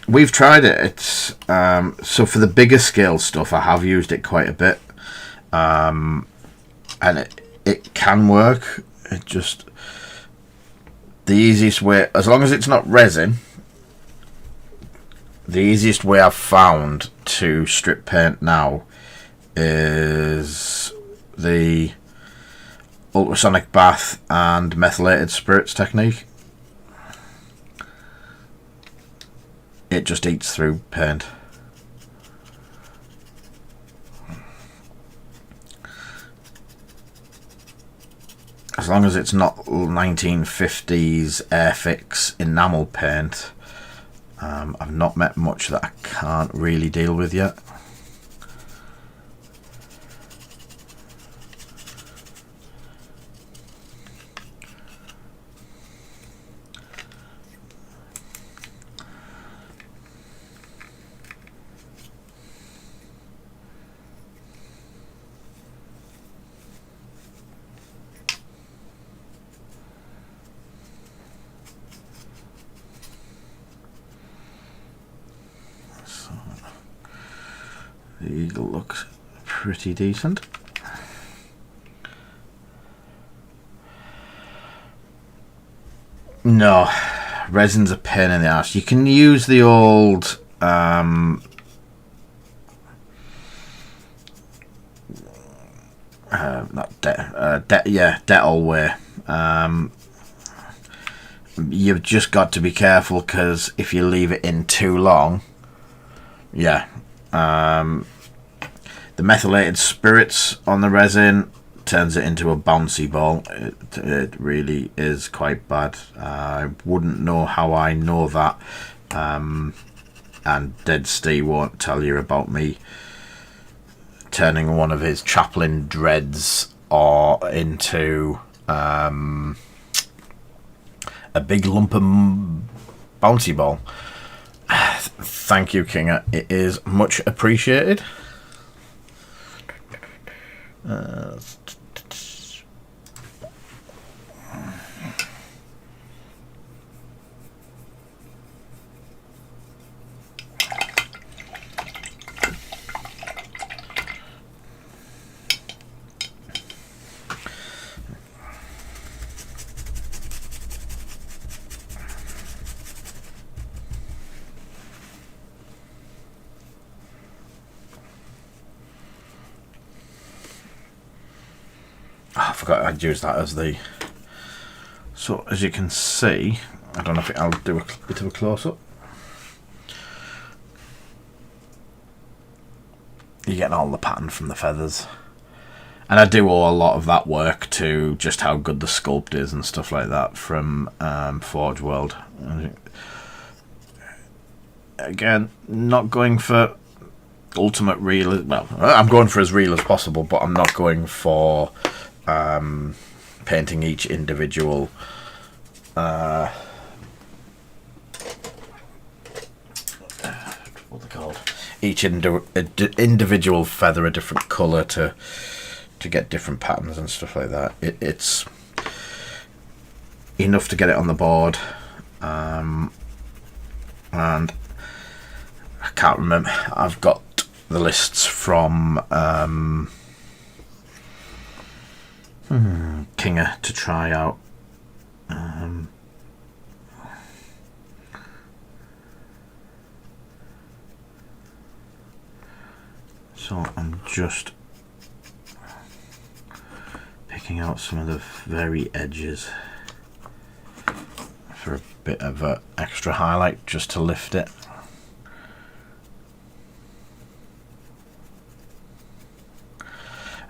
we've tried it. It's so for the bigger scale stuff, I have used it quite a bit, and it can work. It just the easiest way, as long as it's not resin, the easiest way I've found to strip paint now is the ultrasonic bath and methylated spirits technique. It just eats through paint. As long as it's not 1950s Airfix enamel paint, I've not met much that I can't really deal with yet. The eagle looks pretty decent. No, resin's a pain in the ass. You can use the old Dettol way. You've just got to be careful, because if you leave it in too long, the methylated spirits on the resin turns it into a bouncy ball. It really is quite bad. I wouldn't know how I know that, and Dead Steve won't tell you about me turning one of his Chaplin dreads or into a big lump of bouncy ball. Thank you, Kinga. It is much appreciated. I forgot I'd use that as the... So as you can see, I don't know if I'll do a bit of a close-up. You're getting all the pattern from the feathers. And I do owe a lot of that work to just how good the sculpt is and stuff like that from Forge World. Again, not going for ultimate real... Well, I'm going for as real as possible, but I'm not going for... painting each individual what are they called? Each individual feather a different colour to get different patterns and stuff like that. It's enough to get it on the board, and I can't remember. I've got the lists from Kinga to try out. So I'm just picking out some of the very edges for a bit of an extra highlight, just to lift it.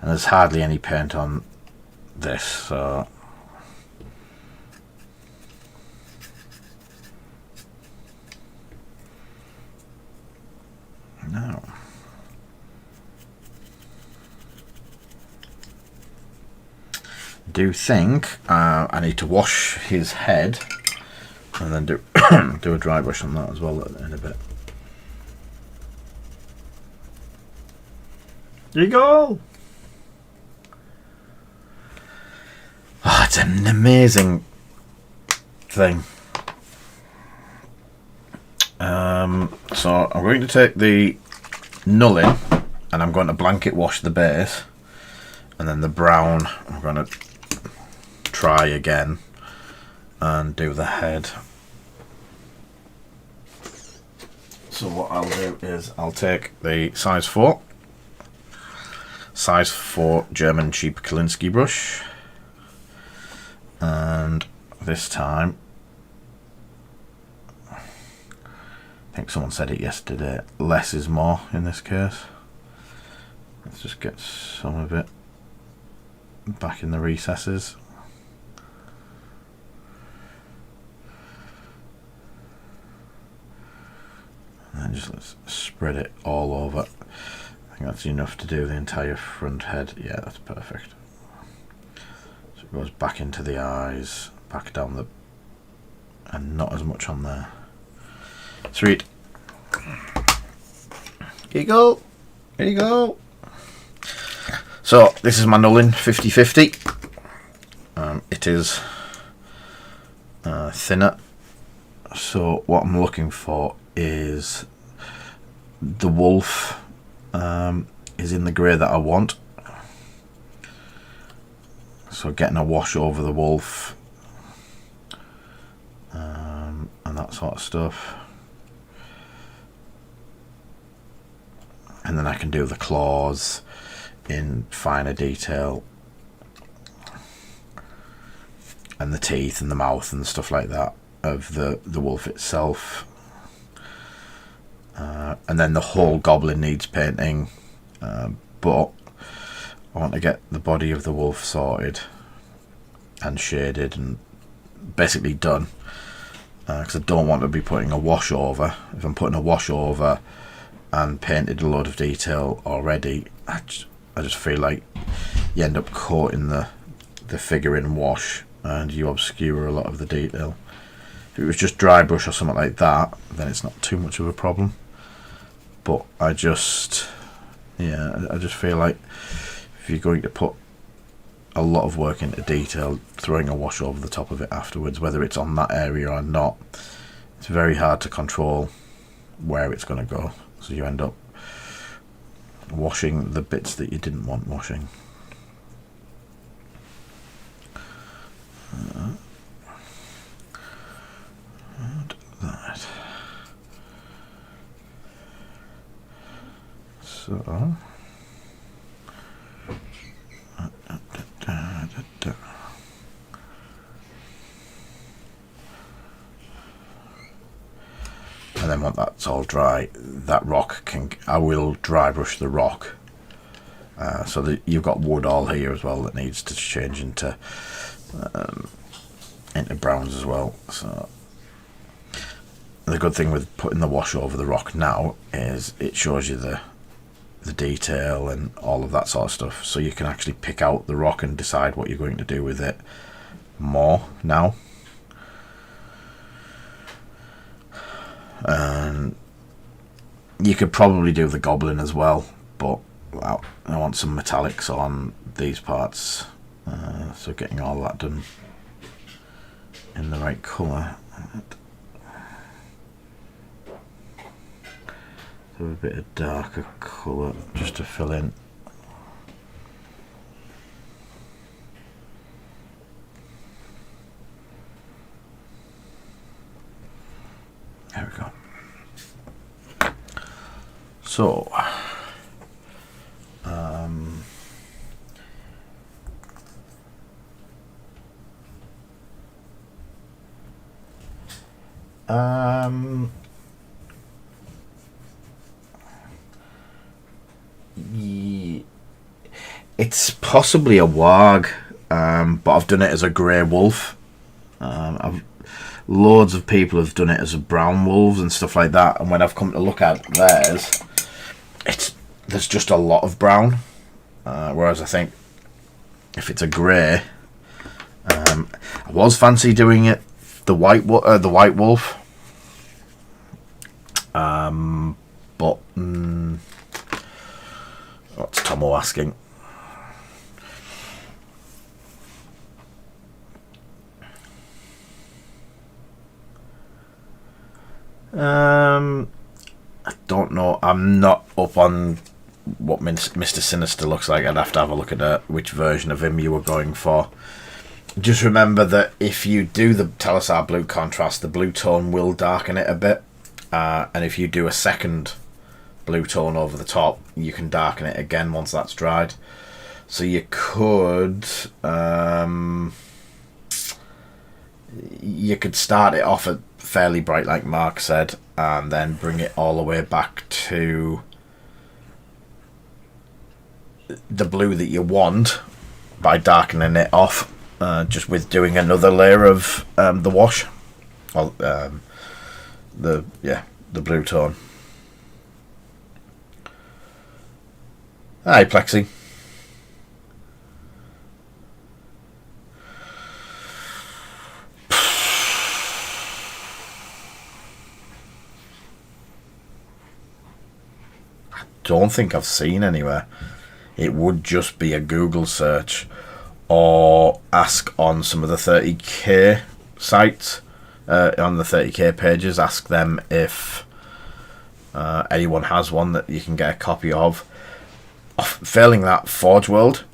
And there's hardly any paint on this, so now I do think I need to wash his head and then do do a dry brush on that as well in a bit. There you go. Oh, it's an amazing thing. So I'm going to take the Nullin and I'm going to blanket wash the base, and then the brown I'm going to try again and do the head. So what I'll do is I'll take the size 4 German cheap Kolinsky brush, and this time, I think someone said it yesterday, less is more in this case. Let's just get some of it back in the recesses. And just let's spread it all over. I think that's enough to do the entire front head. Yeah, that's perfect. So it goes back into the eyes, back down the, and not as much on there. Sweet. Here you go. Here you go. So this is my Nuln 50/50. It is thinner. So what I'm looking for is the wolf is in the grey that I want. So getting a wash over the wolf and that sort of stuff. And then I can do the claws in finer detail, and the teeth and the mouth and stuff like that of the wolf itself. And then the whole goblin needs painting, but I want to get the body of the wolf sorted and shaded and basically done, because I don't want to be putting a wash over. If I'm putting a wash over and painted a load of detail already, I just feel like you end up coating the figure in wash and you obscure a lot of the detail. If it was just dry brush or something like that, then it's not too much of a problem. But I just feel like if you're going to put a lot of work into detail, throwing a wash over the top of it afterwards, whether it's on that area or not, it's very hard to control where it's going to go. So you end up washing the bits that you didn't want washing. And that. So. And then once that's all dry, that rock I will dry brush the rock, so that you've got wood all here as well that needs to change into browns as well. So the good thing with putting the wash over the rock now is it shows you the detail and all of that sort of stuff, so you can actually pick out the rock and decide what you're going to do with it more now. And you could probably do the goblin as well, but I want some metallics on these parts, so getting all that done in the right colour. So a bit of darker colour just to fill in. There we go. So, it's possibly a warg, but I've done it as a grey wolf. Loads of people have done it as a brown wolves and stuff like that, and when I've come to look at theirs, there's just a lot of brown, whereas I think if it's a grey, I was fancy doing it the white wolf, but what's Tomo asking? I don't know. I'm not up on what Mr. Sinister looks like. I'd have to have a look at which version of him you were going for. Just remember that if you do the Talissar blue contrast, the blue tone will darken it a bit, and if you do a second blue tone over the top, you can darken it again once that's dried. So you could start it off at fairly bright, like Mark said, and then bring it all the way back to the blue that you want by darkening it off, just with doing another layer of the wash, or the blue tone. Hi, Plexi. Don't think I've seen anywhere. It would just be a Google search or ask on some of the 30k sites, on the 30k pages. Ask them if anyone has one that you can get a copy of. Failing that, Forge World,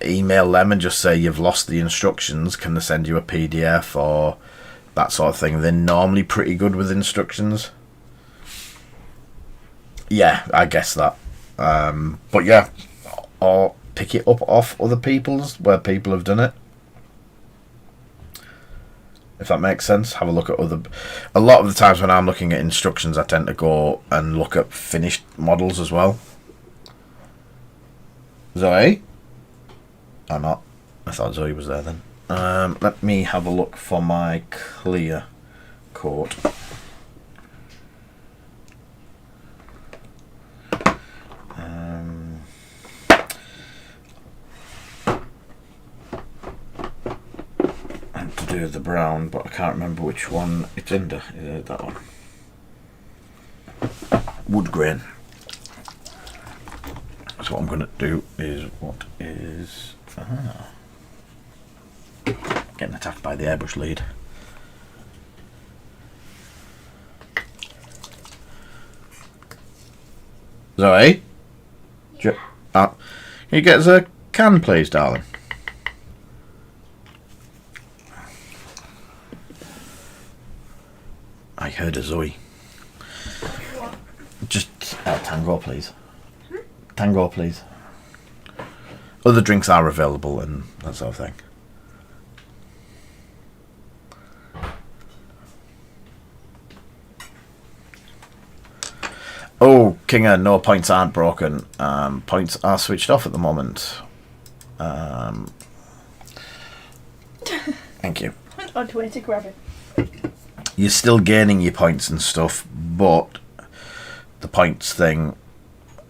email them and just say you've lost the instructions. Can they send you a PDF or that sort of thing? They're normally pretty good with instructions. Yeah, I guess that. But yeah, or pick it up off other people's where people have done it. If that makes sense, have a look at other. A lot of the times when I'm looking at instructions, I tend to go and look at finished models as well. Zoe? Or not? I thought Zoe was there then. Let me have a look for my clear coat. To do the brown, but I can't remember which one it's under. That one. Wood grain. So what I'm going to do is getting attacked by the airbrush lead. Zoe? Can you get us a can, please, darling? I heard a Zoe. Just Tango, please. Tango, please. Other drinks are available and that sort of thing. Oh, Kinga, no, points aren't broken. Points are switched off at the moment. Thank you. An odd way to grab it. You're still gaining your points and stuff, but the points thing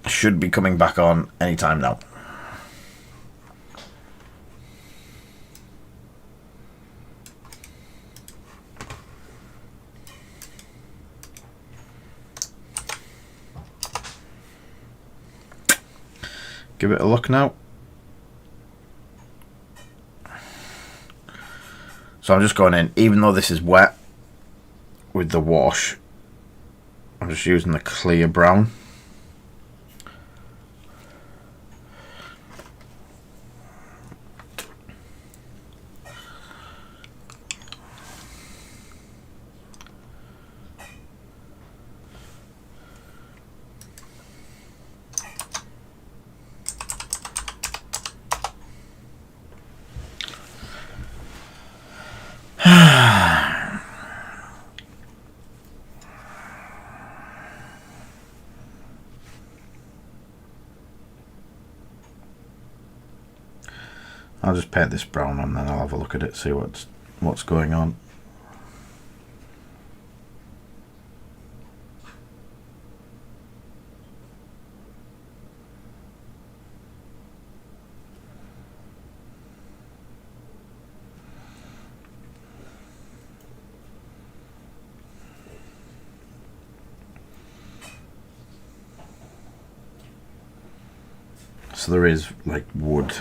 should be coming back on anytime now. Give it a look now. So I'm just going in, even though this is wet with the wash, I'm just using the clear brown. I'll just paint this brown on, then I'll have a look at it, see what's going on. So there is like wood.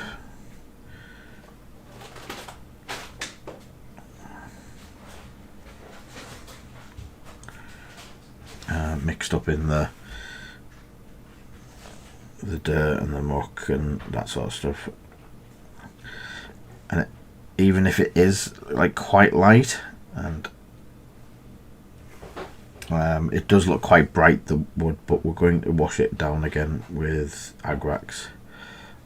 Mixed up in the dirt and the muck and that sort of stuff, and even if it is like quite light, and it does look quite bright, the wood, but we're going to wash it down again with Agrax.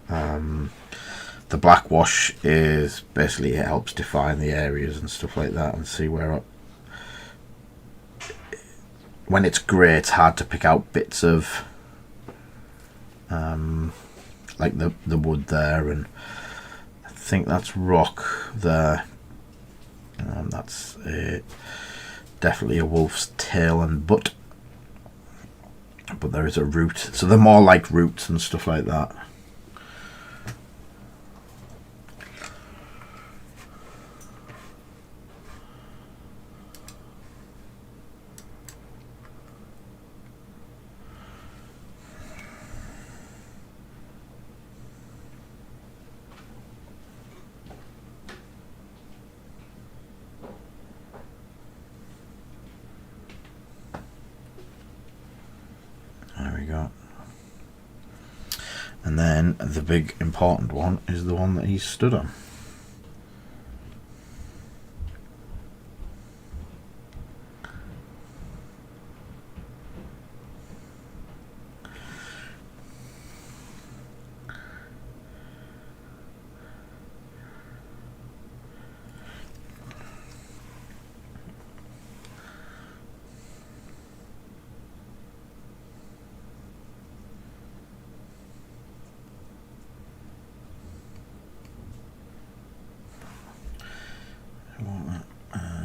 The black wash is basically, it helps define the areas and stuff like that and see where when it's grey, it's hard to pick out bits of like the wood there, and I think that's rock there. That's definitely a wolf's tail and butt, but there is a root, so they're more like roots and stuff like that. And then the big important one is the one that he's stood on.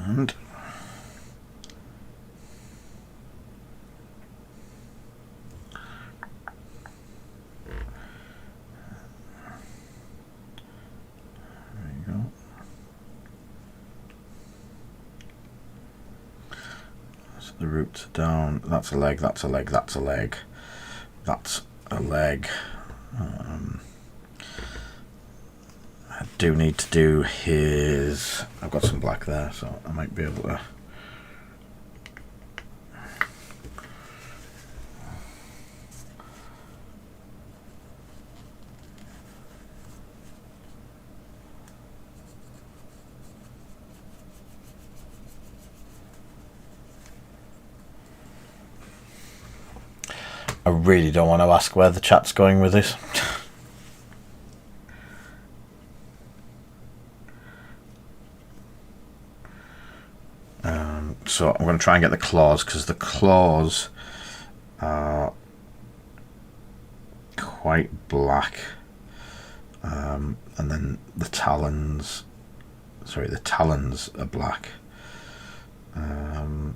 And there you go. So the roots are down. That's a leg, that's a leg, that's a leg, that's a leg. I do need to do his... I've got some black there, so I might be able to... I really don't want to ask where the chat's going with this. So I'm going to try and get the claws, because the claws are quite black. And then the talons... Sorry, the talons are black. And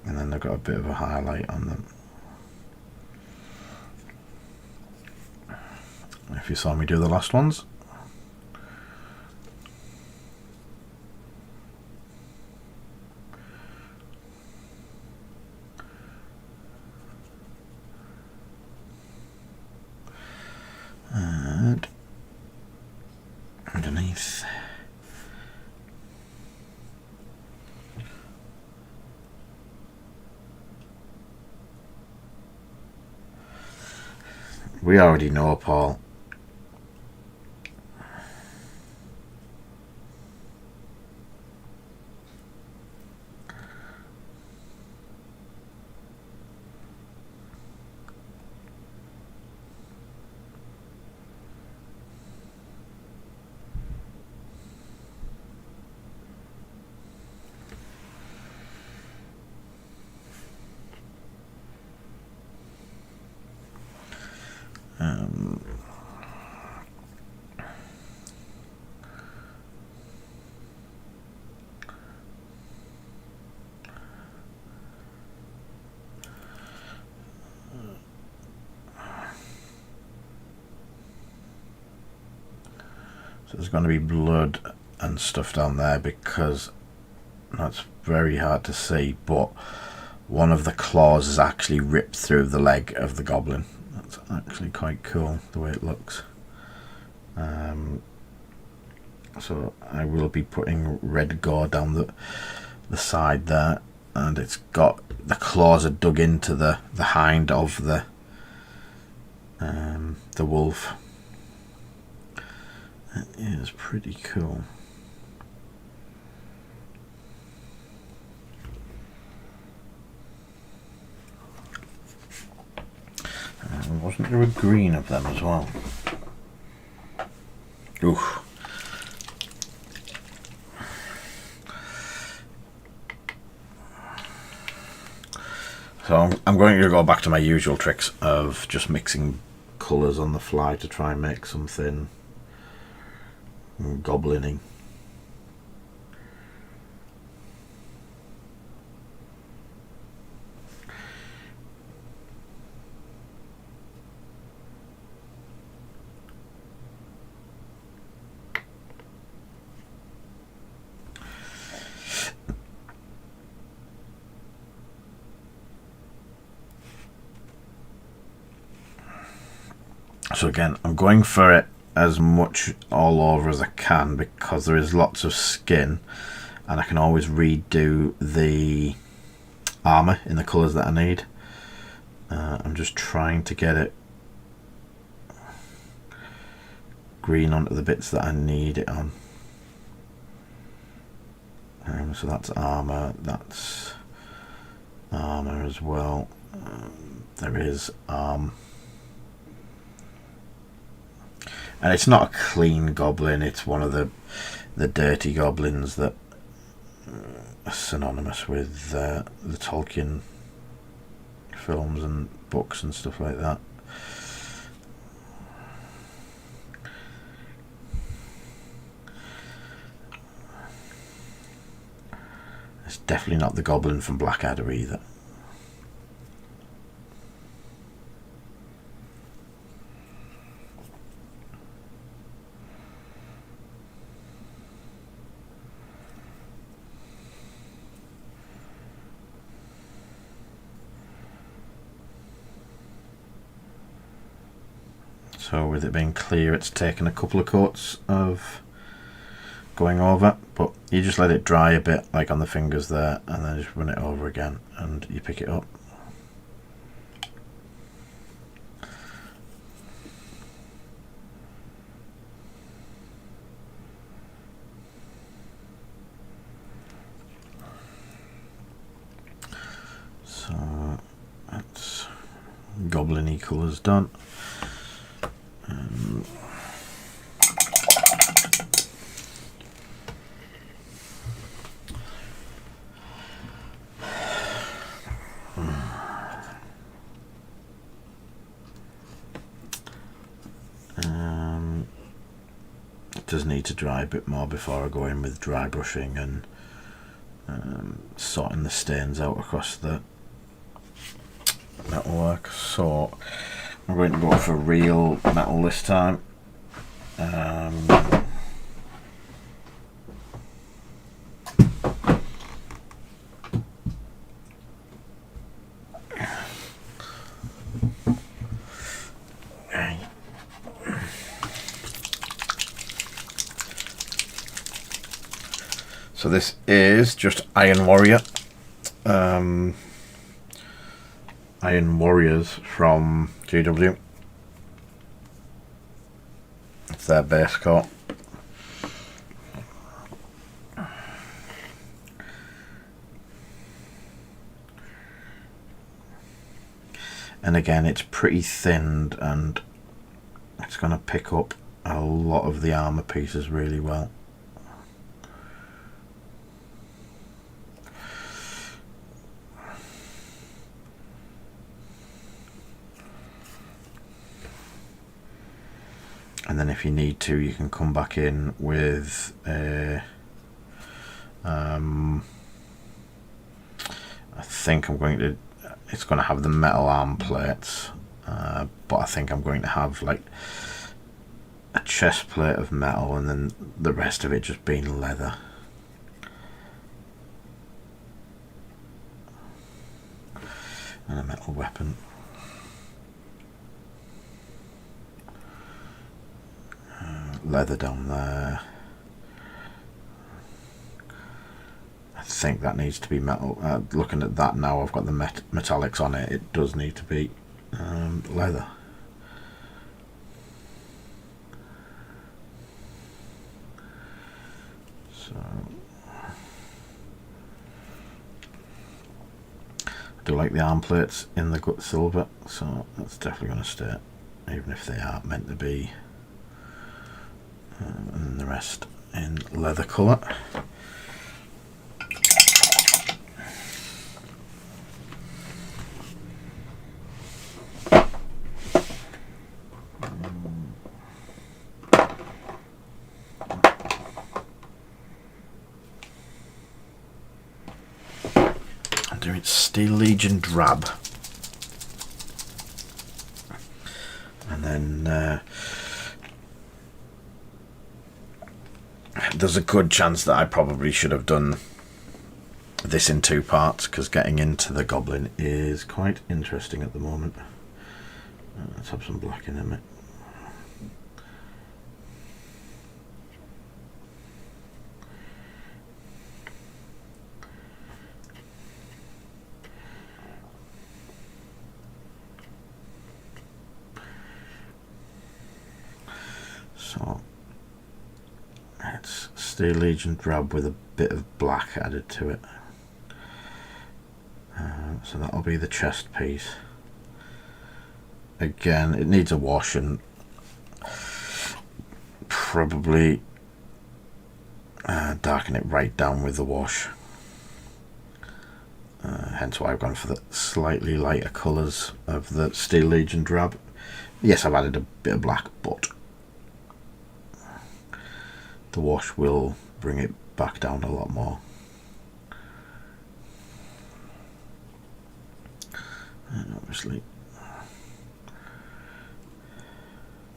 then they've got a bit of a highlight on them. If you saw me do the last ones. And underneath. We already know, Paul. So there's going to be blood and stuff down there, because that's very hard to see, but one of the claws is actually ripped through the leg of the goblin. That's actually quite cool the way it looks. So I will be putting red gore down the side there, and it's got the claws are dug into the hind of the wolf. That is pretty cool. Wasn't there a green of them as well? Oof. So I'm going to go back to my usual tricks of just mixing colours on the fly to try and make something goblin-y. So again, I'm going for it as much all over as I can, because there is lots of skin, and I can always redo the armour in the colours that I need. I'm just trying to get it green onto the bits that I need it on. So that's armour, that's armour as well. There is arm. And it's not a clean goblin, it's one of the dirty goblins that are synonymous with the Tolkien films and books and stuff like that. It's definitely not the goblin from Blackadder either. So with it being clear, it's taken a couple of coats of going over, but you just let it dry a bit, like on the fingers there, and then just run it over again and you pick it up. So that's goblin-y colours done. It does need to dry a bit more before I go in with dry brushing and sorting the stains out across the metalwork. So I'm going to go for real metal this time. So this is just Iron Warrior. Iron Warriors from GW. It's their base coat. And again, it's pretty thinned and it's going to pick up a lot of the armour pieces really well. And then if you need to, you can come back in with a I think I'm going to, it's going to have the metal arm plates, but I think I'm going to have like a chest plate of metal and then the rest of it just being leather. And a metal weapon. Leather down there. I think that needs to be metal. Looking at that now, I've got the metallics on it. It does need to be leather. So I do like the arm plates in the gut silver, so that's definitely going to stay, even if they aren't meant to be. And the rest in leather colour. I'm doing Steel Legion drab, and then there's a good chance that I probably should have done this in two parts, because getting into the goblin is quite interesting at the moment. Let's have some black in it. So Steel Legion drab with a bit of black added to it. So that'll be the chest piece. Again, it needs a wash, and probably darken it right down with the wash. Hence why I've gone for the slightly lighter colours of the Steel Legion drab. Yes, I've added a bit of black, but the wash will bring it back down a lot more. And obviously,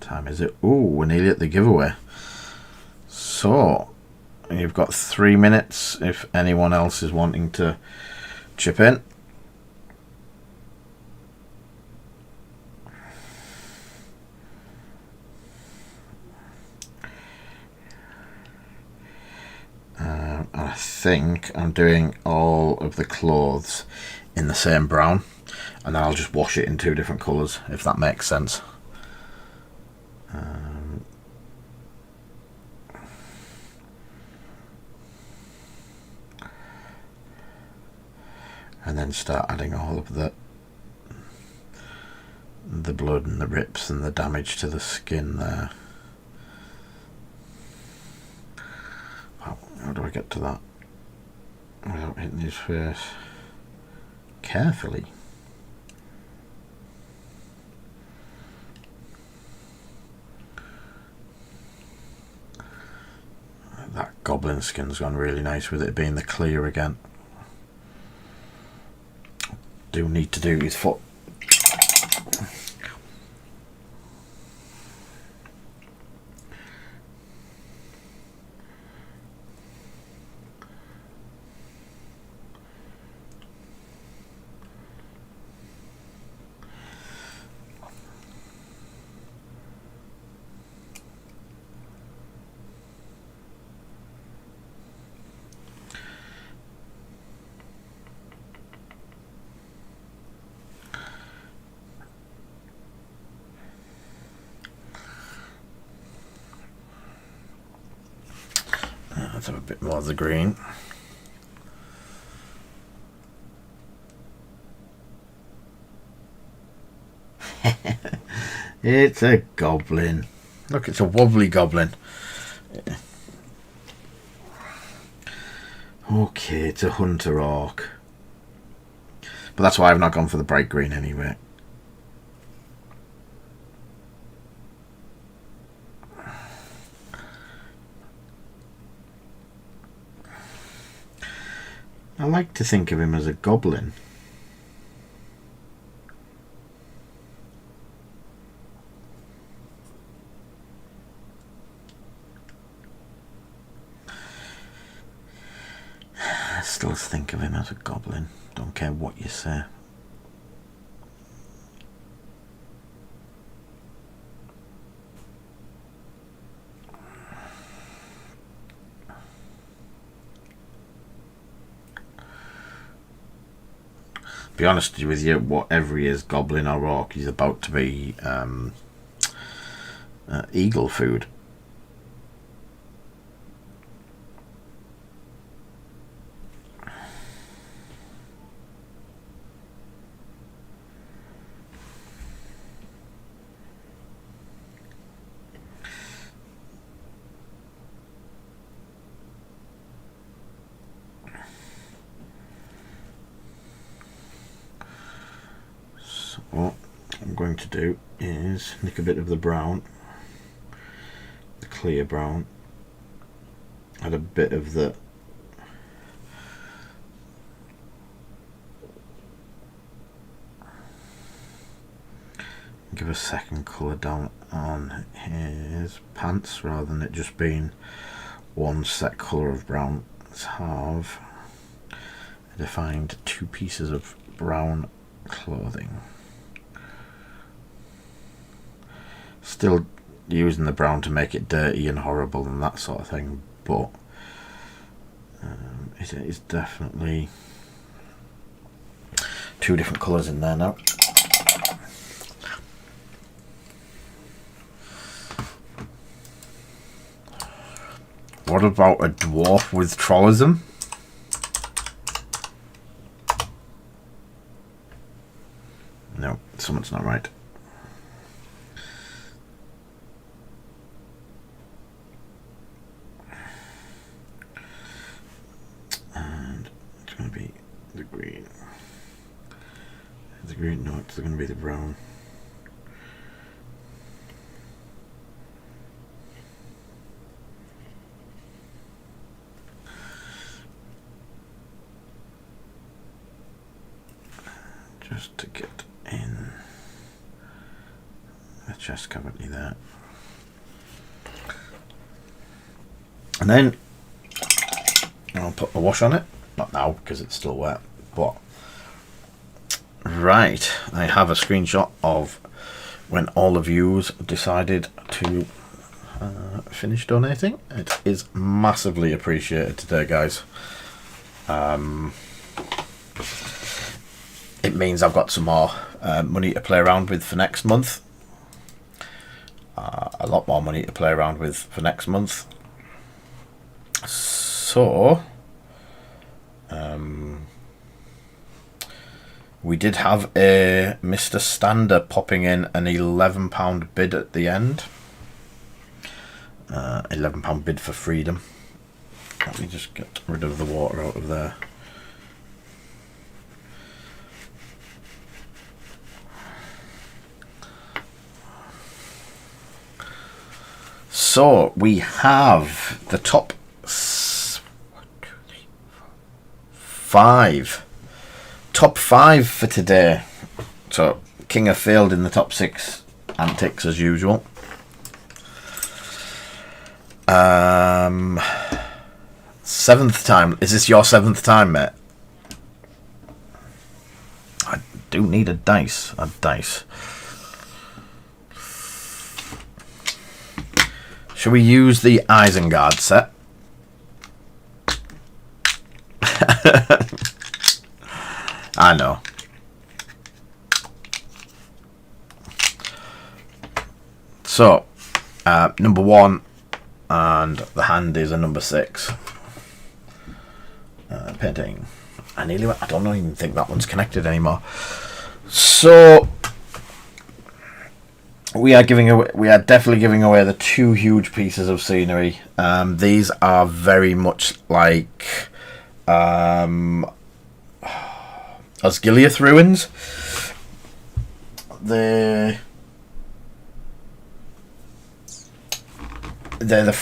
time is it? Oh, we're nearly at the giveaway. So, you've got 3 minutes if anyone else is wanting to chip in. I think I'm doing all of the clothes in the same brown, and then I'll just wash it in 2 different colours, if that makes sense. And then start adding all of the blood and the rips and the damage to the skin there. How do I get to that without hitting his face? Carefully. That goblin skin's gone really nice with it being the clear again. Do need to do his foot. Let's have a bit more of the green. It's a goblin. Look, it's a wobbly goblin. Okay, it's a hunter orc. But that's why I've not gone for the bright green anyway. I like to think of him as a goblin. I still think of him as a goblin. Don't care what you say. Be honest with you, whatever he is, goblin or orc, he's about to be eagle food. What I'm going to do is nick a bit of the brown, the clear brown, add a bit of the give a second colour down on his pants rather than it just being one set colour of brown. Let's have defined 2 pieces of brown clothing. Still using the brown to make it dirty and horrible and that sort of thing, but it is definitely 2 different colours in there now. What about a dwarf with trollism? No, something's not right. And it's going to be the green. The green, no, it's going to be the brown. Just to get in the chest cavity there. And then I'll put a wash on it. Not now because it's still wet, but right, I have a screenshot of when all of yous decided to finish donating. It is massively appreciated today, guys. It means I've got some more money to play around with for next month. A lot more money to play around with for next month. So, we did have a Mr. Stander popping in an £11 bid at the end. £11 bid for freedom. Let me just get rid of the water out of there. So we have the top 5. Top 5 for today. So King of Field in the top 6 antics as usual. Seventh time. Is this your 7th time, mate? I do need a dice. Shall we use the Isengard set? I know. So, number 1, and the hand is a number 6. Painting. I don't even think that one's connected anymore. So, we are definitely giving away the 2 huge pieces of scenery. These are very much like Osgiliath ruins. They're the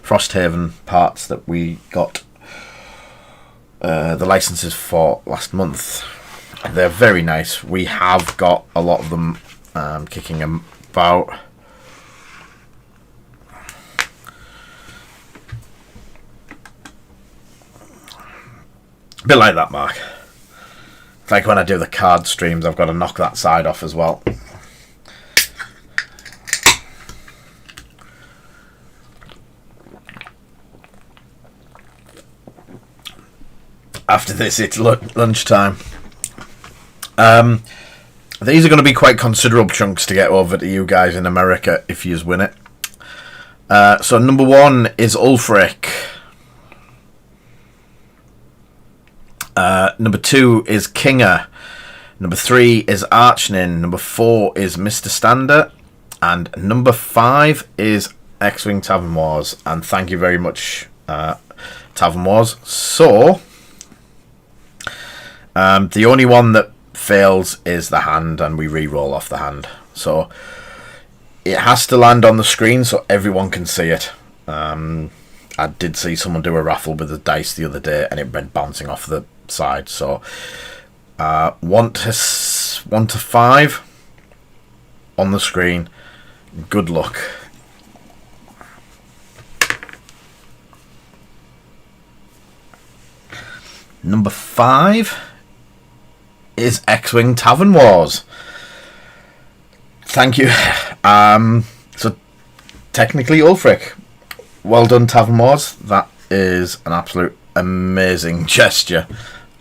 Frosthaven parts that we got the licenses for last month. They're very nice. We have got a lot of them kicking about. A bit like that, Mark. It's like when I do the card streams, I've got to knock that side off as well. After this, it's lunchtime. These are going to be quite considerable chunks to get over to you guys in America if you win it. So number 1 is Ulfric. Number 2 is Kinger. Number 3 is Archnin. Number 4 is Mr. Stander. And number 5 is X-Wing Tavern Wars. And thank you very much, Tavern Wars. So, the only one that fails is the hand, and we re-roll off the hand. So it has to land on the screen so everyone can see it. I did see someone do a raffle with the dice the other day, and it went bouncing off the side. So 1 to 5 on the screen. Good luck. Number 5 is X-Wing Tavern Wars. Thank you. So technically Ulfric. Well done, Tavern Wars. That is an absolute amazing gesture.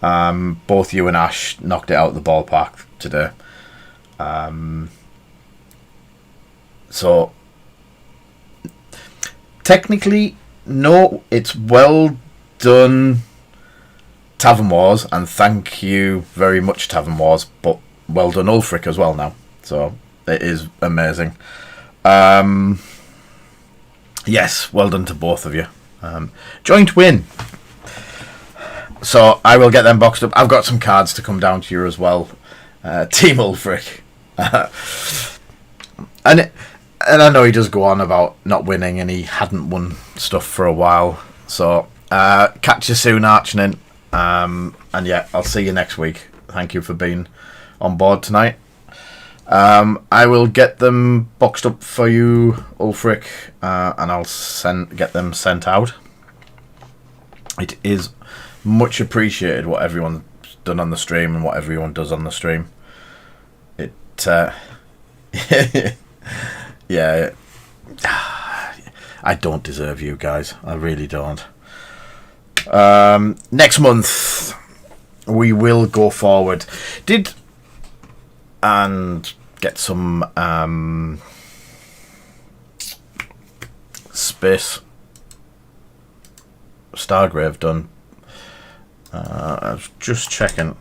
Both you and Ash knocked it out of the ballpark today. So Technically, no. It's well done, Tavern Wars, and thank you very much, Tavern Wars. But well done, Ulfric, as well now. So it is amazing. Yes, well done to both of you. Joint win. So I will get them boxed up. I've got some cards to come down to you as well. Team Ulfric. And I know he does go on about not winning, and he hadn't won stuff for a while. So catch you soon, Archnin. And yeah, I'll see you next week. Thank you for being on board tonight. I will get them boxed up for you, Ulfric, and I'll get them sent out. It is much appreciated what everyone's done on the stream and what everyone does on the stream. It, yeah, I don't deserve you guys. I really don't. Next month we will go forward. And get some Space Stargrave done. I was just checking.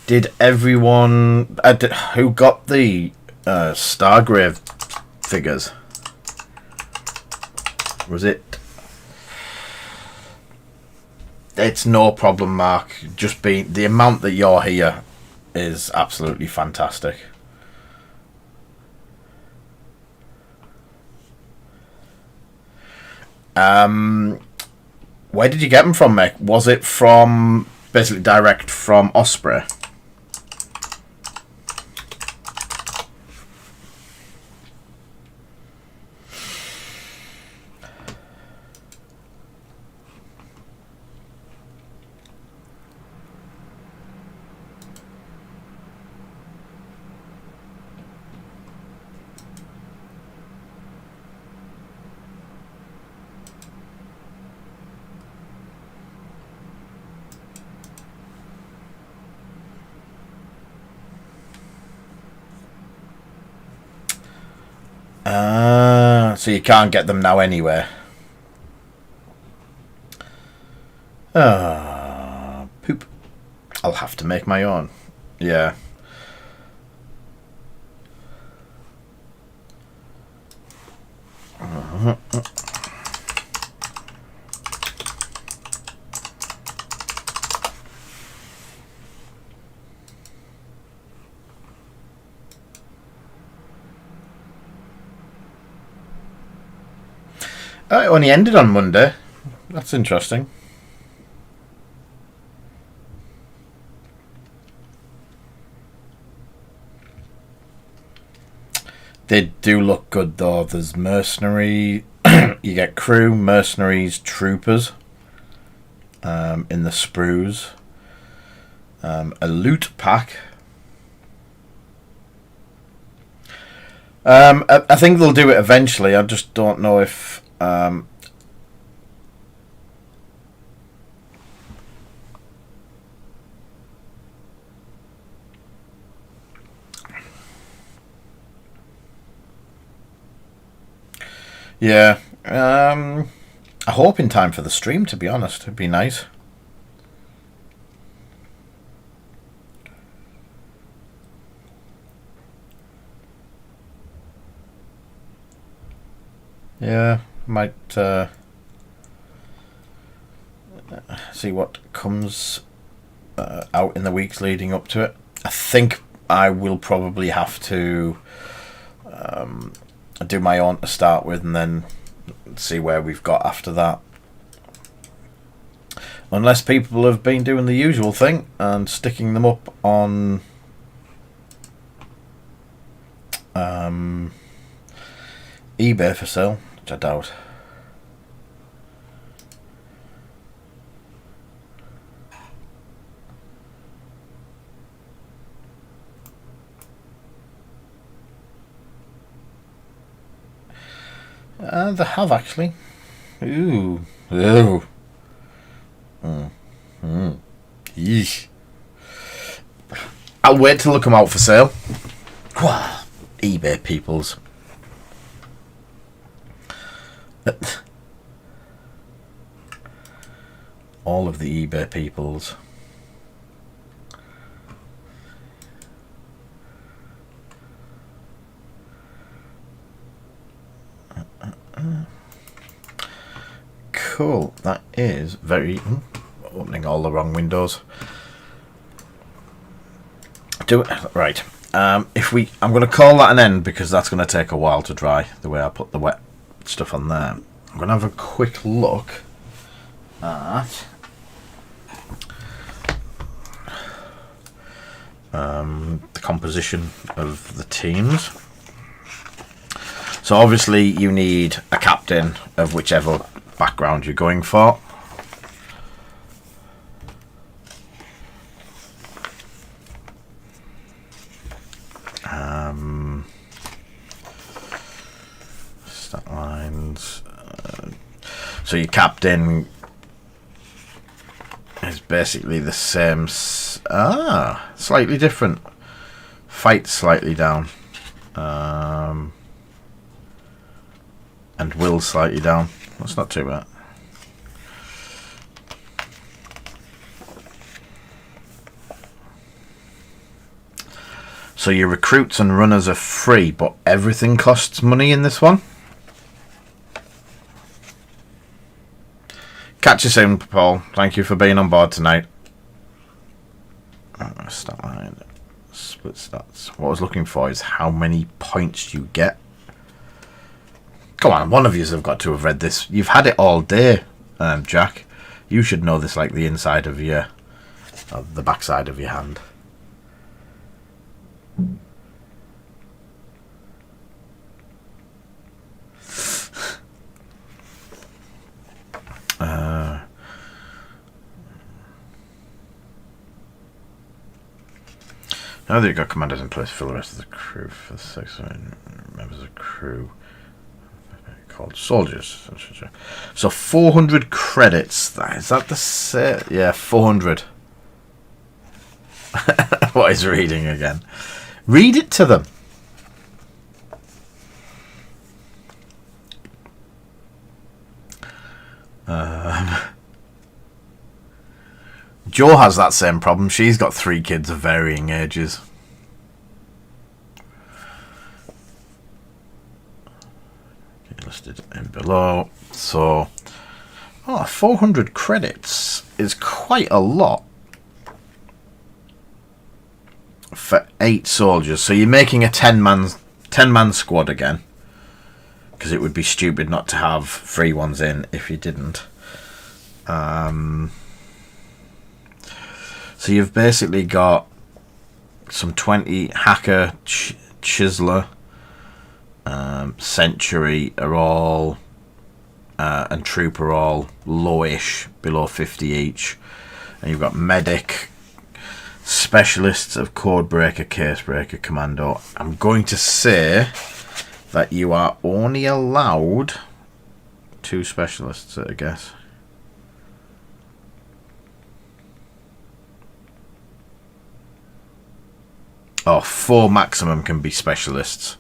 Did everyone who got the Stargrave figures? Was it? It's no problem, Mark. Just being the amount that you're here is absolutely fantastic. Where did you get them from, Mick? Was it from basically direct from Osprey? So you can't get them now anywhere. Poop. I'll have to make my own. Yeah. Oh, it only ended on Monday. That's interesting. They do look good though. There's mercenary. You get crew, mercenaries, troopers. In the sprues. A loot pack. I think they'll do it eventually. I just don't know if. Yeah. I hope in time for the stream, to be honest. It'd be nice. Yeah, might see what comes out in the weeks leading up to it. I think I will probably have to do my own to start with and then see where we've got after that. Unless people have been doing the usual thing and sticking them up on eBay for sale, which I doubt. They have actually. Ooh. Ooh. Yeesh. I'll wait to look them out for sale. eBay peoples. All of the eBay peoples. Cool. That is very... opening all the wrong windows. Right. If we... I'm going to call that an end because that's going to take a while to dry, the way I put the wet stuff on there. I'm going to have a quick look at... the composition of the teams. So obviously you need a captain of whichever background you're going for. Stat lines. So your captain is basically the same. Slightly different. Fight slightly down. And will slightly down. That's not too bad. So your recruits and runners are free, but everything costs money in this one. Catch you soon, Paul. Thank you for being on board tonight. Stat line. Split stats. What I was looking for is how many points you get. Come on, one of you have got to have read this. You've had it all day, Jack. You should know this like the inside of your... the backside of your hand. Now that you've got commanders in place, fill the rest of the crew for the 6 members of the crew called soldiers. So 400 credits. Is that the set? Yeah, 400. What is reading again? Read it to them. Jo has that same problem. She's got 3 kids of varying ages. Listed in below. So 400 credits is quite a lot for 8 soldiers. So you're making a 10-man squad again, because it would be stupid not to have free ones in if you didn't. So you've basically got some 20 hacker, chiseler, Century are all and Troop are all lowish, below 50 each, and you've got Medic, Specialists of Codebreaker, Casebreaker, Commando. I'm going to say that you are only allowed 2 Specialists, I guess. Oh, 4 maximum can be Specialists.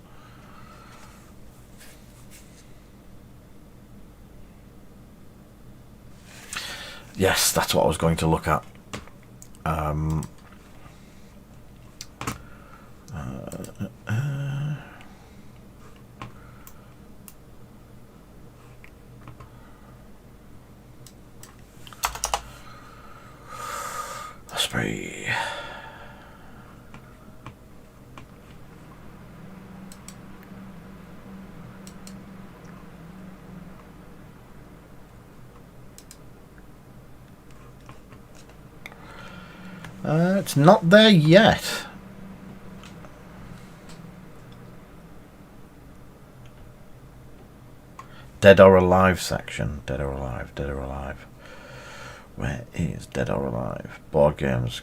Yes, that's what I was going to look at. Osprey. It's not there yet. Dead or Alive section. Dead or Alive. Dead or Alive. Where is Dead or Alive? Board games.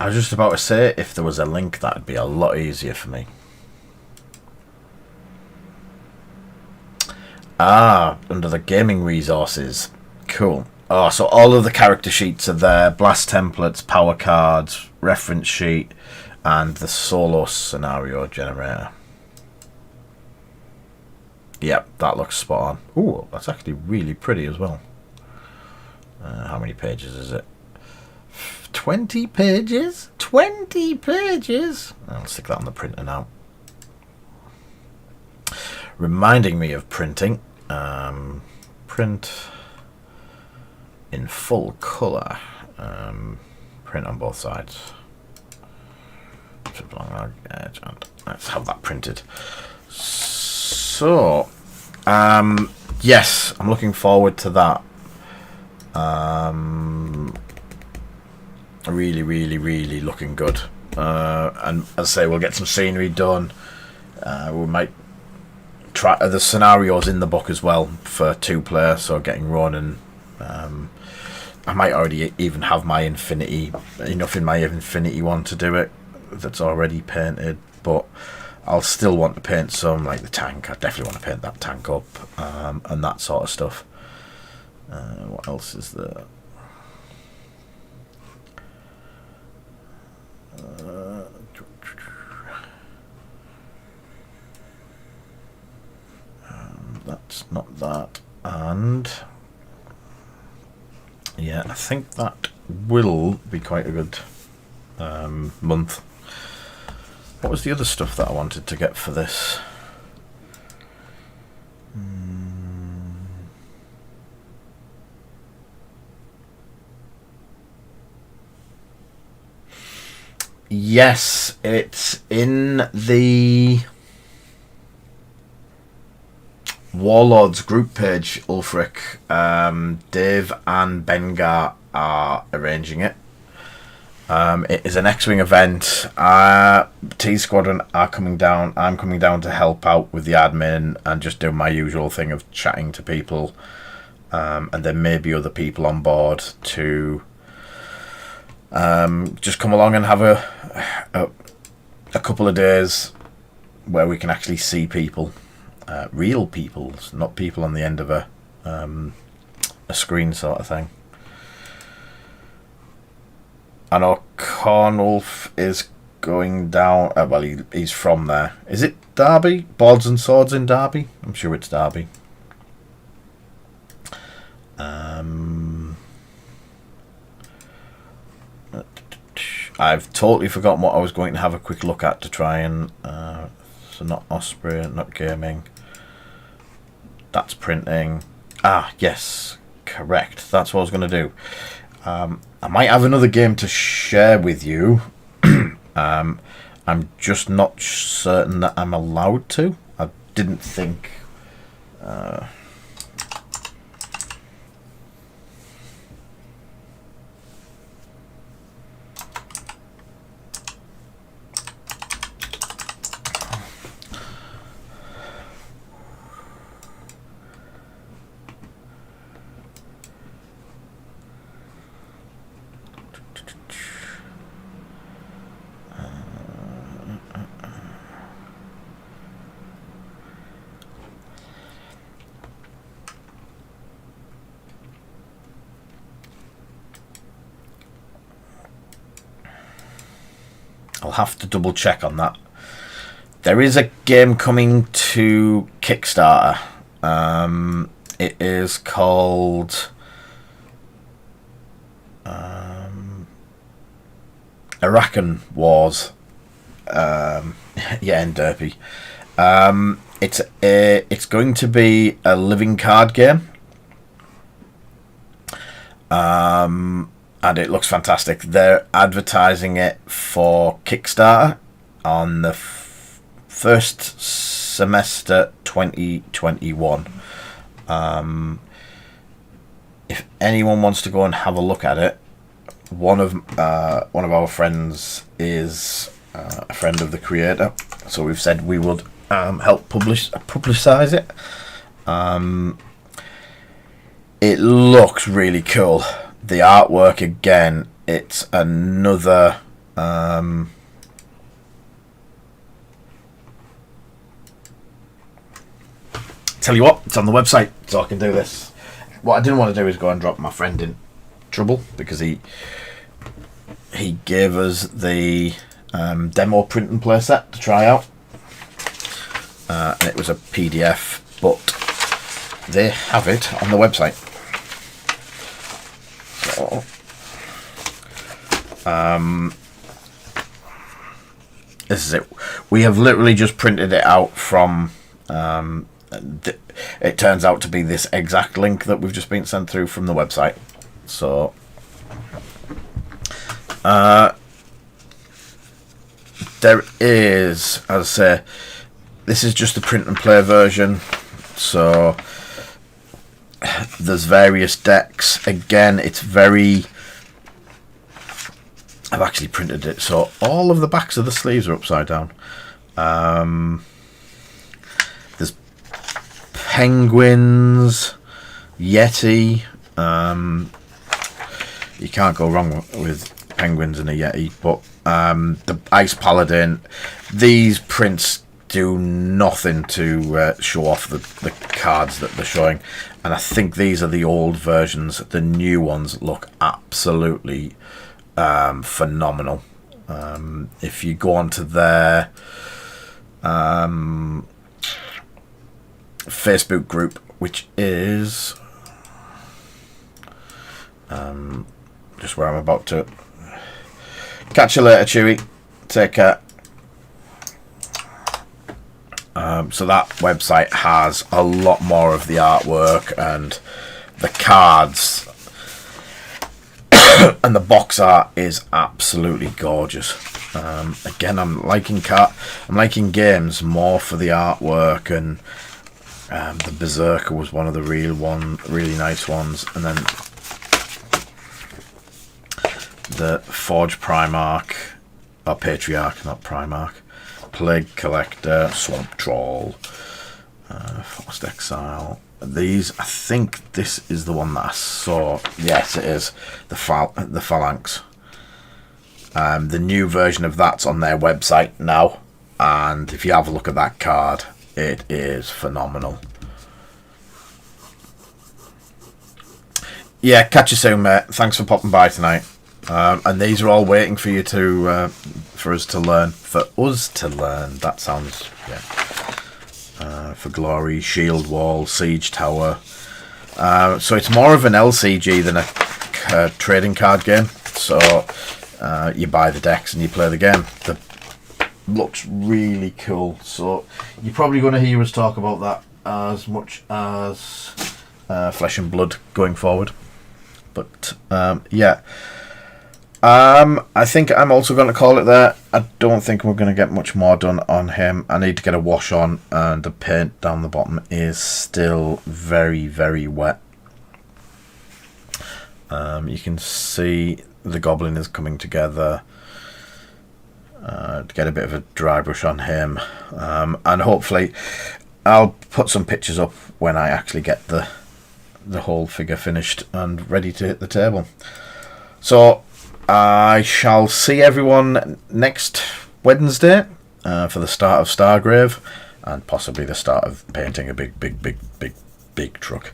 I was just about to say, if there was a link, that'd be a lot easier for me. Ah, under the gaming resources. Cool. Oh, so all of the character sheets are there. Blast templates, power cards, reference sheet, and the solo scenario generator. Yep, that looks spot on. Ooh, that's actually really pretty as well. How many pages is it? 20 pages? 20 pages? I'll stick that on the printer now. Reminding me of printing. Print in full colour. Print on both sides. Let's have that printed. So, yes, I'm looking forward to that. Really, really, really looking good. And as I say, we'll get some scenery done. We might try the scenarios in the book as well for 2-player, so getting run, and I might already even have my enough in my Infinity one to do it that's already painted, but I'll still want to paint some, like the tank. I definitely want to paint that tank up, and that sort of stuff. What else is there? That's not that, and yeah, I think that will be quite a good month. What was the other stuff that I wanted to get for this? Yes, it's in the Warlords group page, Ulfric. Dave and Bengar are arranging it. It is an X-Wing event. T Squadron are coming down. I'm coming down to help out with the admin and just do my usual thing of chatting to people. And there may be other people on board to just come along and have a couple of days where we can actually see people. Real people, not people on the end of a screen sort of thing. I know Cornwolf is going down. Well, he's from there. Is it Derby? Boards and Swords in Derby? I'm sure it's Derby. I've totally forgotten what I was going to have a quick look at to try and. So not Osprey, not gaming. That's printing. Ah, yes, correct. That's what I was going to do. I might have another game to share with you. I'm just not certain that I'm allowed to. I didn't think... I'll have to double check on that. There is a game coming to Kickstarter. It is called Arakan Wars. Yeah, in Derpy. It's going to be a living card game. And it looks fantastic. They're advertising it for Kickstarter on the first semester 2021. If anyone wants to go and have a look at it, one of our friends is a friend of the creator, so we've said we would help publicize it. It looks really cool. The artwork, again, it's another Tell you what, it's on the website, so I can do this. What I didn't want to do is go and drop my friend in trouble, because he gave us the demo print and play set to try out, and it was a PDF, but they have it on the website. So, this is it. We have literally just printed it out from. It turns out to be this exact link that we've just been sent through from the website. So, there is, as I say, this is just the print and play version. So, there's various decks. Again, it's very. I've actually printed it, so all of the backs of the sleeves are upside down. There's penguins, Yeti. You can't go wrong with penguins and a Yeti. But the Ice Paladin, these prints do nothing to show off the cards that they're showing. And I think these are the old versions. The new ones look absolutely phenomenal. If you go onto their Facebook group, which is just where I'm about to catch you later, Chewy. Take care. So that website has a lot more of the artwork and the cards. And the box art is absolutely gorgeous. Again, I'm liking games more for the artwork, and the Berserker was one of the really nice ones, and then the Forge Primarch, or Patriarch, not Primarch, Plague Collector, Swamp Troll, Forced Exile. These, I think this is the one that I saw. Yes, it is. The Phalanx. The new version of that's on their website now. And if you have a look at that card, it is phenomenal. Yeah, catch you soon, mate. Thanks for popping by tonight. And these are all waiting for you to, for us to learn. For us to learn. That sounds, yeah. For Glory, Shield Wall, Siege Tower. So it's more of an LCG than a trading card game. So you buy the decks and you play the game. The looks really cool. So you're probably going to hear us talk about that as much as Flesh and Blood going forward. But yeah. I think I'm also going to call it there. I don't think we're going to get much more done on him. I need to get a wash on, and the paint down the bottom is still very, very wet. You can see the goblin is coming together. To get a bit of a dry brush on him, and hopefully I'll put some pictures up when I actually get the whole figure finished and ready to hit the table. So I shall see everyone next Wednesday for the start of Stargrave, and possibly the start of painting a big truck.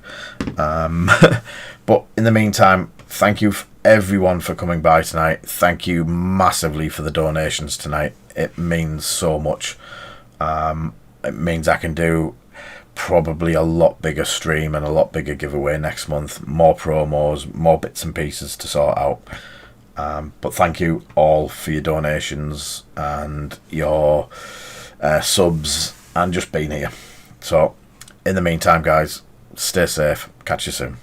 But in the meantime, thank you everyone for coming by tonight. Thank you massively for the donations tonight. It means so much. It means I can do probably a lot bigger stream and a lot bigger giveaway next month. More promos, more bits and pieces to sort out. But thank you all for your donations and your subs and just being here. So in the meantime, guys, stay safe. Catch you soon.